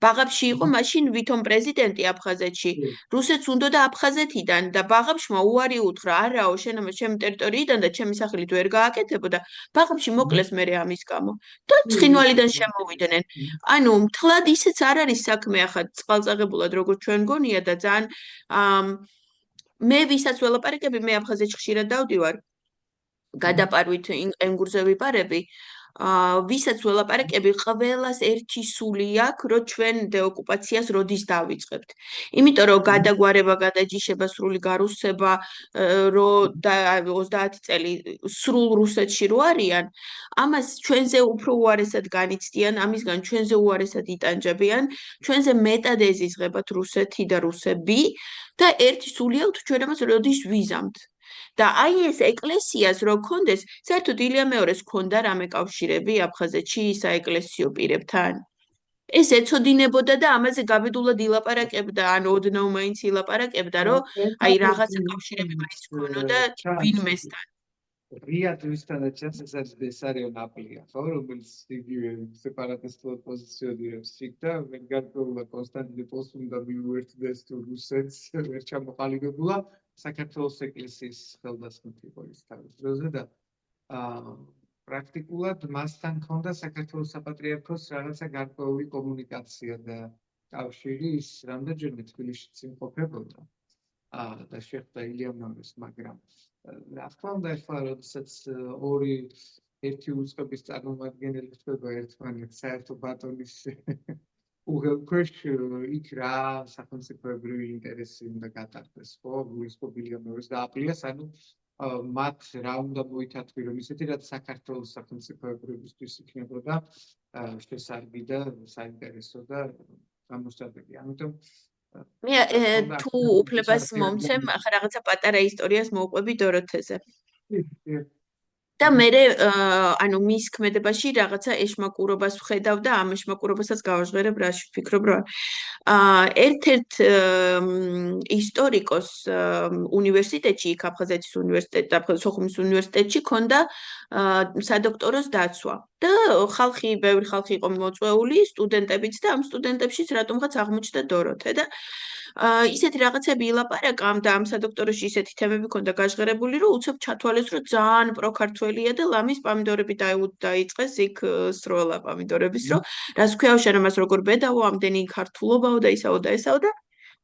B: ბაღაბში იყო მაშინ ვითომ პრეზიდენტი აფხაზეთში. რუსეთს უნდოდა აფხაზეთიდან და ბაღაბშმა უარი უთხრა, არაო, შენ ამას ჩემი ტერიტორიიდან და ჩემი სახელით ვერ გააკეთებოდა. ბაღაბში მოკლეს მერე ამის გამო და ცხინვალიდან შემოვიდნენ. ანუ მთლად ისეც არ არის საქმე ახლა წყალწაღებულად როგორც ჩვენ გონია და ძალიან მე ვისაც ველაპარაკები, მე აფხაზეთში ხშირად დავდივარ. გადაპარვით ენგურზე ვიპარები, ვისაც ველაპარაკები, ყველას ერთი სული აქვს, რომ ჩვენ დეოკუპაციას როდის დავიწყებთ. იმიტომ რომ გადაგვარება, გადაჯიშება, სრული გარუსება, რომ 30 წელი სრულ რუსეთში რო არიან, ამას ჩვენზე უფრო უარესად განიცდიან, ამისგან ჩვენზე უარესად იტანჯებიან, ჩვენზე მეტად ეზიზღებათ რუსეთი და რუსები და ერთი სული აქვს, ჩვენ ამას როდის ვიზამთ. და აი ეს ეკლესიას რო კონდეს, საერთოდ ილია მეორეს კონდა რამე კავშირები აფხაზეთში საეკლესიო პირებთან. ეს ეცოდინებოდა და ამაზე გაბედულად ილაპარაკებდა, ან ოდნავ მაინც ილაპარაკებდა, რომ აი რაღაცა კავშირები მაინც ქონოდა ვინმესთან.
A: რიადვისთანაც ეს არის ბესარიო ნაპლია, ხო, რომელიც იგივე სეპარატისტულად პოზიციონირებს იქ და გარკვეულად კონსტანტინოპოლს უნდა მიუერთდეს თუ რუსეთს ვერ ჩამოყალიბებულა საქართველოს ეკლესიის ხელდასხმით იყო ის თავის დროზე და პრაქტიკულად მასთან ჰქონდა საქართველოს საპატრიარქოს რაღაცა გარკვეული კომუნიკაცია და კავშირი ის რამდენჯერმე თბილისშიც იმყოფებოდა. და შეხვდა ილიამ ნორეს, მაგრამ რა თქმა უნდა, ახლა როდესაც ორი ერთი უწყების წარმომადგენელი ხდება ერთმანეთს საერთო ბატონის უღელქვეშ, იქ რა სახელმწიფოებრივი ინტერესი უნდა გატარდეს, ხო? გულისხმობ ილიამ ნორეს დააპლიას, ანუ მათ რა უნდა მოითათვი, რომ ისეთი რაც საქართველოს სახელმწიფოებრიობისთვის იქნებოდა შესარგი და საინტერესო და გამოსადეგი. ამიტომ
B: მე თუ უფლებას მომცემ, ახლა რაღაცა პატარა ისტორიას მოვყვები დოროთეზე. და მე ანუ მის ქმედებაში რაღაცა ეშმაკურობას ვხედავ და ამ ეშმაკურობასაც გავაჟღერებ, რაში ვფიქრობ, რომ ერთ-ერთ ისტორიკოს უნივერსიტეტში, იქ აფხაზეთის უნივერსიტეტი, სოხუმის უნივერსიტეტში ქონდა სადოქტოროს დაცვა. და ბევრი ხალხი იყო მოწვეული, სტუდენტებიც და ამ სტუდენტებშიც რატომღაც აღმოჩნდა დოროთე და ისეთი რაღაცები ილაპარაკამ და ამ სადოქტოროში ისეთი თემები ქონდა გაჟღერებული, რომ უცებ ჩათვალეს, რომ ძალიან პროქართველია და ლამის პამიდორები დაიწყეს იქ სროლა პამიდორების, რომ რას ქვია შენ ამას როგორ ბედავო, ამდენი ქართულობაო და ისაო და ესაო და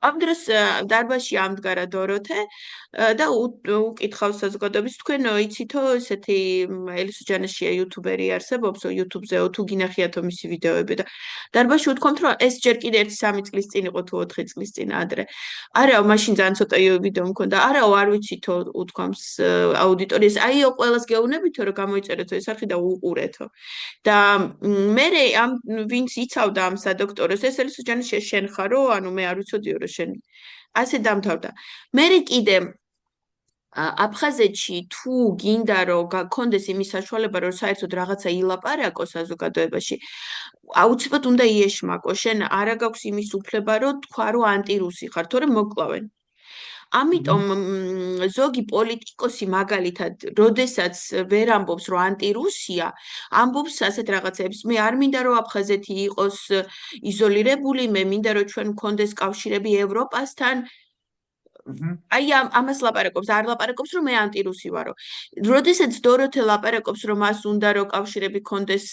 B: ამ დროს დარბაზში ამდგარა დოროთე და უკითხავს საზოგადოებას, თქვენ იცითო ესეთი ელისო ჯანაშია იუთუბერი არსებობს YouTube-ზე, თუ გინახიათო მისი ვიდეოები და დარბაზში უთქვამთ, რომ ეს ჯერ კიდე 1-3 წლის წინ იყო თუ 4 წლის წინ ადრე. არაო, მაშინ ძალიან ცოტა ვიდეო მქონდა. არაო, არ ვიცითო, უთქვამს აუდიტორიას. აიო, ყველას გეუბნებითო, რომ გამოიწერეთო ეს არხი და უყურეთო. და მე ამ ვინც იცავდა ამ სადოქტოროს, ეს ელისო ჯანაშია შენ ხარო, ანუ მე არ ვიცოდიო, რომ შენ ასე დამთავრდა. მე კიდე აფხაზეთში თუ გინდა რომ გქონდეს იმის საშუალება რომ საერთოდ რაღაცა ილაპარაკოს საზოგადოებაში აუცილებლად უნდა იეშმაკო შენ არა გაქვს იმის უფლება რომ თქვა რომ ანტირუსი ხარ თორემ მოგკლავენ ამიტომ ზოგი პოლიტიკოსი მაგალითად როდესაც ვერ ამბობს რომ ანტირუსია ამბობს ასეთ რაღაცებს მე არ მინდა რომ აფხაზეთი იყოს იზოლირებული მე მინდა რომ ჩვენ გქონდეს კავშირები ევროპასთან აი ამას ლაპარაკობს, არ ლაპარაკობს, რომ მე ანტირუსი ვარო. როდესაც დოროთე ლაპარაკობს, რომ მას უნდა რომ კავშირები კონდეს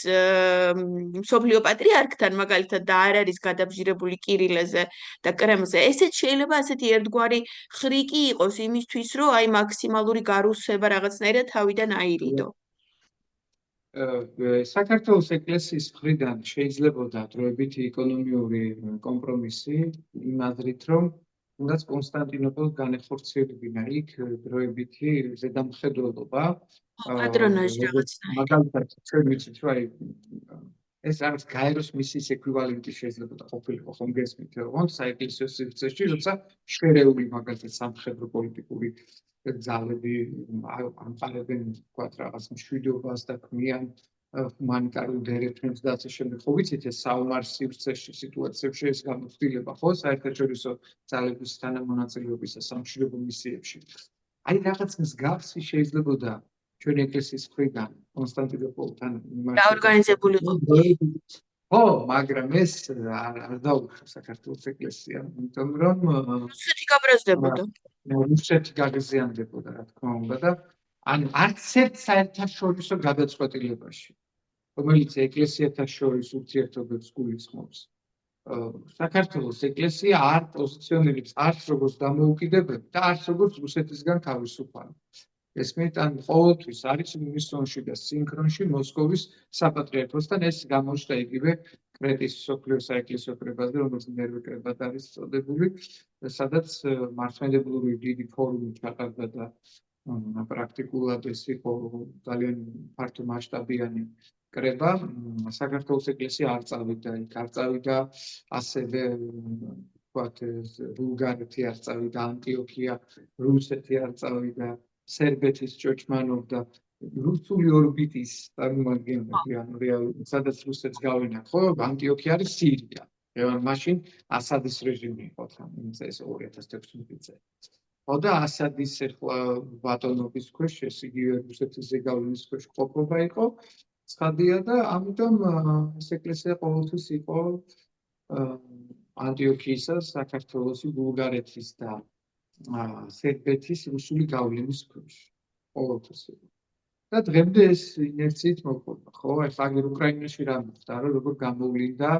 B: მსოფლიო პატრიარქთან, მაგალითად და არ არის გადაბჟირებული კირილეზე და კრემლზე, ესეც შეიძლება ასეთი ერთგვარი ხრიკი იყოს იმისთვის, რომ აი მაქსიმალური გარუსება რაღაცნაირად თავიდან აირიდო.
A: საქართველოს ეკლესიის მხრიდან შეიძლებოდა დროებითი ეკონომიური კომპრომისი იმ აზრით, რომ თუნდაც კონსტანტინოპოლს განეხორციელებინა იქ დროებითი ზედამხედველობა.
B: პატრონაჟი რაღაცნაირი.
A: მაგალითად, ჩვენ ვიცით, რომ ეს არის გაეროს მისიის ეკვივალენტი შეიძლება ყოფილიყო, ხომ გესმით, რომ საეკლესიო სივრცეში, როცა შერეული მაგალითად სამხედრო პოლიტიკური ძალები ამყარებენ თქვათ რაღაც მშვიდობას და ქმნიან ჰუმანიტარულ დერეფერენს და ასე შემდეგ. ხო ვიცით ეს საომარ სივრცეში სიტუაციებში ეს გამოცდილება ხო საერთაშორისო ძალების თანამონაწილეობისა სამშვიდობო მისიებში. აი რაღაც მსგავსი შეიძლებოდა ჩვენ ეკლესიის მხრიდან კონსტანტინოპოლთან
B: დაორგანიზებული ყოფილი.
A: ხო, მაგრამ ეს არ დაუხო საქართველოს ეკლესიამ, იმიტომ რომ
B: რუსეთი გაბრაზდებოდა.
A: რუსეთი გაღიზიანდებოდა, რა თქმა უნდა და ანუ არც ერთ საერთაშორისო გადაწყვეტილებაში, რომელიც ეკლესიათა შორის ურთიერთობებს გულისხმობს. საქართველოს ეკლესია არ პოზიციონირებს არც როგორც დამოუკიდებელ და არც როგორც რუსეთისგან თავისუფალ. ესმით, ან ყოველთვის არის უნისონში და სინქრონში მოსკოვის საპატრიარქოსთან ეს გამოჩნდა იგივე კრეტის მსოფლიო საეკლესიო კრებაზე, რომელიც მერვე კრებად არის წოდებული, სადაც მართლმადიდებლური დიდი ფორუმი ჩატარდა და პრაქტიკულად ეს იყო ძალიან ფართო მასშტაბიანი კრება. საქართველოს ეკლესია არ წავიდა იქ, არ წავიდა ასევე ვთქვათ ბულგარეთი არ წავიდა, ანტიოქია, რუსეთი არ წავიდა, სერბეთის ჭოჭმანობდა რუსული ორბიტის წარმომადგენლები, ანუ რეალურად სადაც რუსეთს გავენა, ხო, ანტიოქია არის სირია. მაშინ ასადის რეჟიმი იყო თან, ეს 2016 წელი. ხო და ასადის ახლა ბატონობის ქვეშ ეს იგივე რუსეთის ზეგავლენის ქვეშ ყოფობა იყო. ცხადია და ამიტომ ეს ეკლესია ყოველთვის იყო ანტიოქიისა, საქართველოსი, ბულგარეთის და სერბეთის რუსული გავლენის ქვეშ. ყოველთვის იყო. და დღემდე ეს ინერციით მოყვება, ხო? ახლა აგერ უკრაინაში რა მოხდა, რომ როგორ გამოვლინდა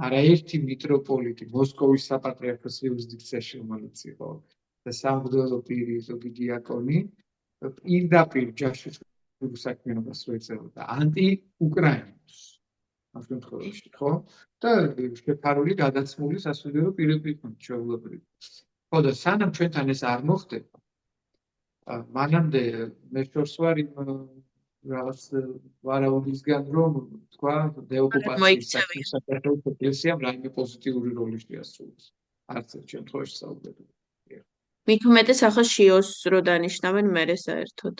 A: არაერთი მიტროპოლიტი მოსკოვის საპატრიარქოს იურისდიქციაში, რომელიც იყო და სამღვდელო პირი ზოგი დიაკონი პირდაპირ ჯაშის საქმიანობას რო ეწეოდა ანტი-უკრაინულს ამ შემთხვევაში, ხო? და შეფარული გადაცმული სასულიერო პირები იყვნენ ჩვეულებრივ. ხო და სანამ ჩვენთან ეს არ მოხდება, მანამდე მე შორს ვარ იმ რაღაც ვარაუდისგან, რომ თქვა დეოკუპაციის საქმის საქართველოს ეკლესიამ რაიმე პოზიტიური როლი შეასრულოს. არც ერთ შემთხვევაში საუბრობთ.
B: მით უმეტეს ახლა შიოს რო დანიშნავენ მერე საერთოდ.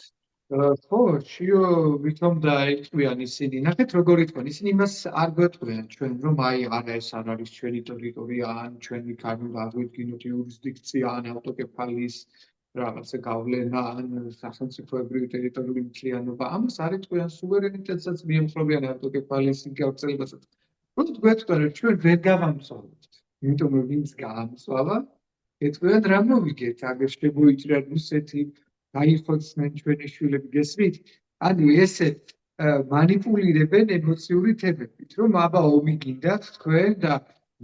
A: ხო, შიო ვითომ და იტყვიან ისინი. ნახეთ როგორ იტყვიან, ისინი იმას არ გვეტყვიან ჩვენ, რომ აი არა ეს არ არის ჩვენი ტერიტორია, ან ჩვენი გაგვედგინოთ იურისდიქცია, ან ავტოკეფალიის რაღაცა გავლენა, ან სახელმწიფოებრივი ტერიტორიული მთლიანობა. ამას არ იტყვიან, სუვერენიტეტსაც მიემხრობიან ავტოკეფალიის გავრცელებასაც. როდესაც გვეტყვიან, რომ ჩვენ ვერ გავამწვავებთ, იმიტომ რომ ვინც გაამწვავა, ეტყვიან რა მოვიგეთ, აგერ შემოიჭრა რუსეთი გაიხოცნენ ჩვენი შვილები გესმით? ანუ ესე მანიპულირებენ ემოციური თემებით, რომ აბა ომი გინდათ თქვენ და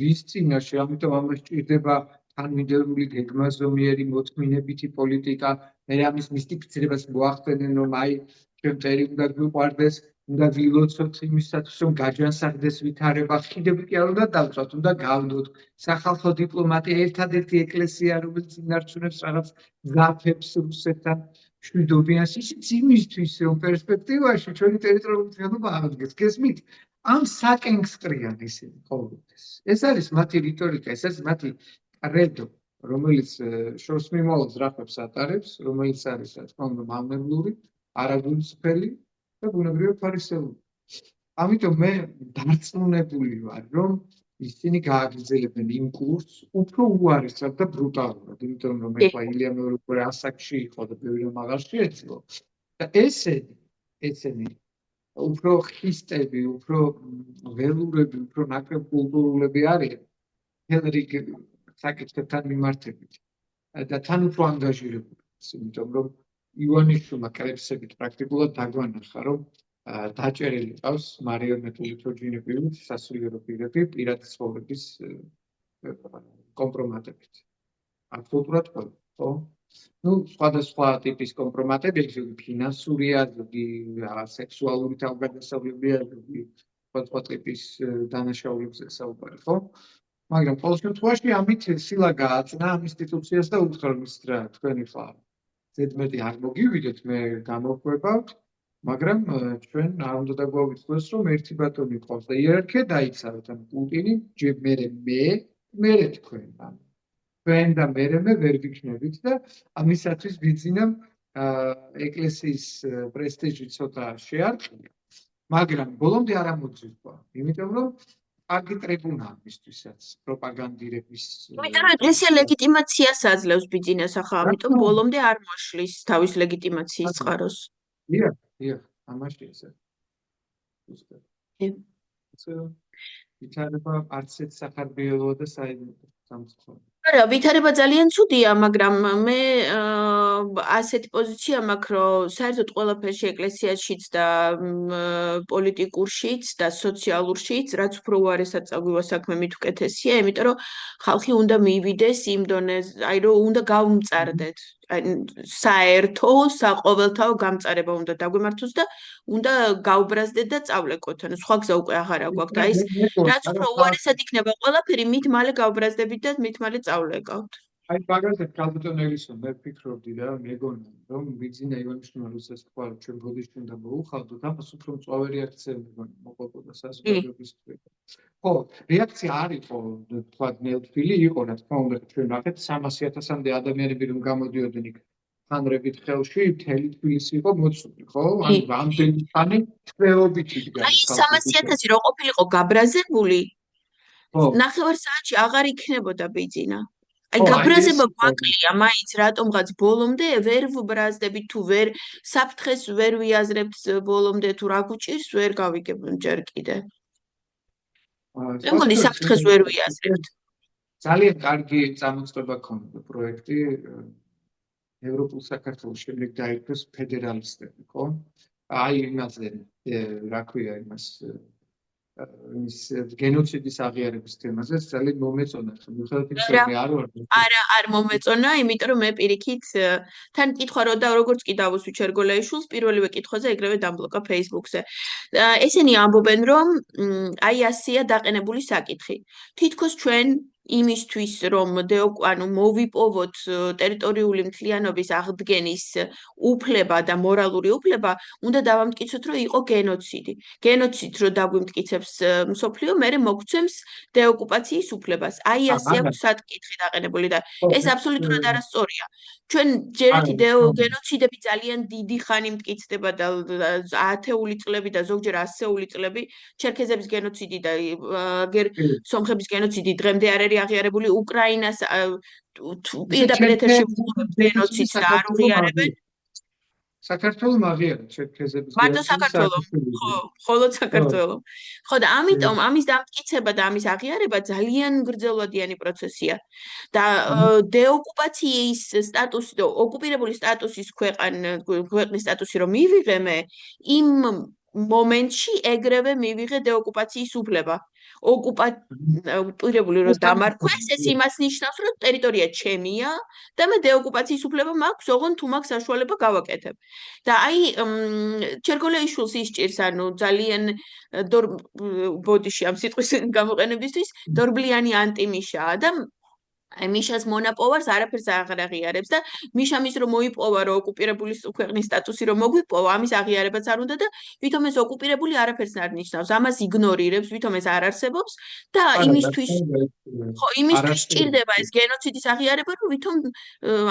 A: ვის წინაშე, ამიტომ ამას ჭირდება თანმიმდევრული გეგმაზომიერი მოთმინებითი პოლიტიკა, მე ამის მისტიფიცირებას მოახდენენ, რომ აი ჩვენ წერი უნდა გვიყვარდეს, უნდა ვილოცოთ იმისათვის, რომ გაჯანსაღდეს ვითარება, ხიდები კი არ უნდა დავწვათ, უნდა გავდოთ. სახალხო დიპლომატია ერთადერთი ეკლესია, რომელიც ინარჩუნებს რაღაც ზაფებს რუსეთთან მშვიდობიანს, ისიც იმისთვის, რომ პერსპექტივაში ჩვენი ტერიტორიული მთლიანობა აღდგეს. გესმით? ამ საკენგს ყრიან ისინი ყოველთვის. ეს არის მათი რიტორიკა, ეს არის მათი კრედო, რომელიც შორს მიმავალ ძრახებს ატარებს, რომელიც არის, რა თქმა უნდა, მამნებლური, არაგულისფერი და ბუნებრივად ფარისეული. ამიტომ მე დარწმუნებული ვარ, რომ ისინი გააგრძელებენ იმ კურსს უფრო უარესად და ბრუტალურად, იმიტომ რომ ეხლა ილია მეორე უკვე ასაკში იყო და ბევრი რამ აღარ შეეძლო. და ესენი უფრო ხისტები, უფრო ველურები, უფრო ნაკლებ კულტურულები არიან მთელ რიგ საკითხებთან მიმართებით და თან უფრო ანგაჟირებული, იმიტომ რომ ივანიშვილმა კრებსებით პრაქტიკულად დაგვანახა, რომ დაჭერილი ყავს მარიონეტული თოჯინებრივი სასულიერო პირები პირადი ცხოვრების კომპრომატებით. აბსოლუტურად ყველა, ხო? ну, სხვადასხვა ტიპის კომპრომატები, ზოგი ფინანსურია, ზოგი სექსუალური თავგადასავლებია, ზოგი სხვადასხვა ტიპის დანაშაულებებზე საუბარი, ხო? მაგრამ ყოველ შემთხვევაში ამით სილა გააწნა ამ ინსტიტუციას და უთხრა მის რა თქვენი ხარ. ზედმეტი არ მოგივიდეთ, მე გამოვყვებავთ, მაგრამ ჩვენ არ უნდა დაგვაუწყდეს, რომ ერთი ბატონი ყავს და იერარქია დაიცავთ, ან პუტინი მე თქვენ. თქვენ და მე ვერ ვიქნებით და ამისათვის ვიძინამ ეკლესიის პრესტიჟი ცოტა შეარყია, მაგრამ ბოლომდე არ ამოძიება, იმიტომ რომ კარგი ტრიბუნა ამისთვისაც პროპაგანდირების.
B: იმიტომ რომ ეკლესია ლეგიტიმაციას აძლევს ბიძინას ახლა, ამიტომ ბოლომდე არ მოშლის თავის ლეგიტიმაციის წყაროს.
A: დიახ, ამაში ესე. ვითარება არც ერთ სახარბიელოა და საიდუმლო სამწუხარო.
B: არა, ვითარება ძალიან ცუდია, მაგრამ მე ასეთი პოზიცია მაქვს, რომ საერთოდ ყველაფერში ეკლესიაშიც და პოლიტიკურშიც და სოციალურშიც, რაც უფრო უარესად წაგვივა საქმე, მით უკეთესია, იმიტომ რომ ხალხი უნდა მიივიდეს იმ დონეზე, აი რომ უნდა გავმწარდეთ. საერთო, საყოველთაო გამწარება უნდა დაგვემართოს და უნდა გავბრაზდეთ და წავლეკოთ. ანუ სხვა გზა უკვე აღარ აგვაქვს და ის რაც უფრო უარესად იქნება ყველაფერი, მით მალე გავბრაზდებით და მით მალე წავლეკავთ.
A: აი მაგალითად კალბიტონ ელისონ მე ვფიქრობდი და მეგონა რომ ბიძინა ივანიშვილმა რუსეთს თქვა რომ ჩვენ ბოდიში უნდა მოუხალდოთ, ამას უფრო მწვავე რეაქცია მეგონა მოყოლოდა საზოგადოების მხრიდან. ხო, რეაქცია არ იყო თქვა ნელთვილი იყო, რა თქმა უნდა, ჩვენ ნახეთ 300,000-მდე ადამიანები რომ გამოდიოდნენ იქ ხანრებით ხელში, მთელი თბილისი იყო მოცული, ხო? ანუ რამდენი ხანი თვეობით იდგა.
B: აი 300,000 რო ყოფილიყო გაბრაზებული, ნახევარ საათში აღარ იქნებოდა ბიძინა. აი გაბრაზება გვაკლია მაინც რატომღაც ბოლომდე ვერ ვბრაზდებით თუ ვერ საფრთხეს ვერ ვიაზრებთ ბოლომდე თუ რა გვჭირს ვერ გავიგებ ჯერ კიდე. მე მგონი საფრთხეს ვერ ვიაზრებთ.
A: ძალიან კარგი წამოწყება ქონდა პროექტი ევროპულ საქართველოს შემდეგ დაიქმნეს ფედერალისტები, ხო? აი იმაზე რა ქვია იმას ის გენოციდის აღიარების თემაზე ძალიან მომეწონა. მიუხედავად იმისა,
B: რა,
A: რომ მე არ ვარ
B: არ მომეწონა, იმიტომ რომ მე პირიქით თან კითხვა რო და როგორც კი დავუსვი ჩერგოლაიშვილს, პირველივე კითხვაზე ეგრევე დამბლოკა Facebook-ზე. ესენი ამბობენ, რომ აი ასია დაყენებული საკითხი. თითქოს ჩვენ იმისთვის, რომ მოვიპოვოთ ტერიტორიული მთლიანობის აღდგენის უფლება და მორალური უფლება, უნდა დავამტკიცოთ, რომ იყო გენოციდი. გენოციდს რო დაგვიმტკიცებს მსოფლიო, მერე მოგცემს დეოკუპაციის უფლებას. აი ასე აქვს საკითხი დაყენებული და ეს აბსოლუტურად არასწორია. ჩვენ ჯერეთი გენოციდები ძალიან დიდი ხანი მტკიცდება და ათეული წლები და ზოგჯერ ასეული წლები, ჩერქეზების გენოციდი და სომხების გენოციდი დღემდე არ არის აღიარებული, უკრაინას პირდაპირ ეთერში ვუყურებთ გენოციდს და არ უღიარებენ.
A: საქართველოს აღიარებს ჩერქეზების
B: მარტო საქართველოს, ხო, მხოლოდ საქართველოს. ხო და ამიტომ ამის დამტკიცება და ამის აღიარება ძალიან გრძელვადიანი პროცესია. და დეოკუპაციის სტატუსი და ოკუპირებული სტატუსის ქვეყნის სტატუსი რომ მივიღე მე, იმ მომენტში ეგრევე მივიღე დეოკუპაციის უფლება. ოკუპირებული რომ დამარქვეს, ეს იმას ნიშნავს, რომ ტერიტორია ჩემია და მე დეოკუპაციის უფლება მაქვს, ოღონდ თუ მაქვს საშუალება გავაკეთებ. და აი ჩერგოლაიშვილს ისჭირს, ანუ ძალიან ბოდიში ამ სიტყვის გამოყენებისთვის დორბლიანი ანტიმიშაა და აი მიშას მონაპოვარს არაფერს აღარ აღიარებს და მიშა მის რომ მოიპოვა რომ ოკუპირებული ქვეყნის სტატუსი რომ მოგვიპოვა, ამის აღიარებაც არ უნდა და ვითომ ეს ოკუპირებული არაფერს არ ნიშნავს. ამას იგნორირებს, ვითომ ეს არ არსებობს და იმისთვის ჭირდება ეს გენოციდის აღიარება, რომ ვითომ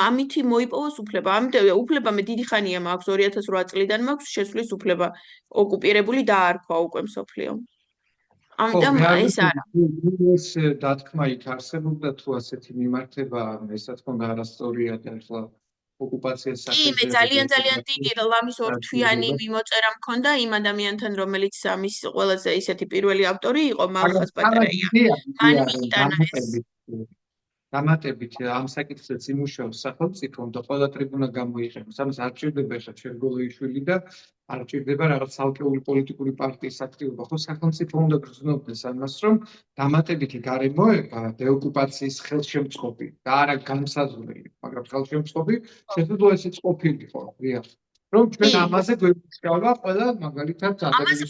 B: ამითი მოიპოვოს უფლება. ამიტომ უფლება მე დიდი ხანია მაქვს, 2008 წლიდან მაქვს შესვლის უფლება. ოკუპირებული დაარქვა უკვე მსოფლიო. ამიტომ ეს არა.
A: ეს დათქმა იქ არსებობდა თუ ასეთი მიმართება, ეს რა თქმა უნდა არასწორია და ახლა ოკუპაციას
B: კი, მე ძალიან დიდი ლამის ორთვიანი მიმოწერა მქონდა იმ ადამიანთან, რომელიც ამის ყველაზე ისეთი პირველი ავტორი იყო, მალხაზ პატარაია. მან მიიტანა ეს.
A: დამატებით ამ საკითხზეც იმუშაოს სახელმწიფო და ყველა ტრიბუნა გამოიყენოს. ამას არ ჭირდება ახლა ჩერგოლაიშვილი და არ ჭირდება რაღაც ცალკეული პოლიტიკური პარტიის აქტივობა. ხო, სახელმწიფო უნდა გრძნობდეს ამას, რომ დამატებითი გარემოება დეოკუპაციის ხელშემწყობი და არა განსაზღვრელი, მაგრამ ხელშემწყობი შესაძლოა ესეც ყოფილიყო, რეალ. რომ ჩვენ ამაზე გვექცევა ყველა მაგალითად
B: ამაზე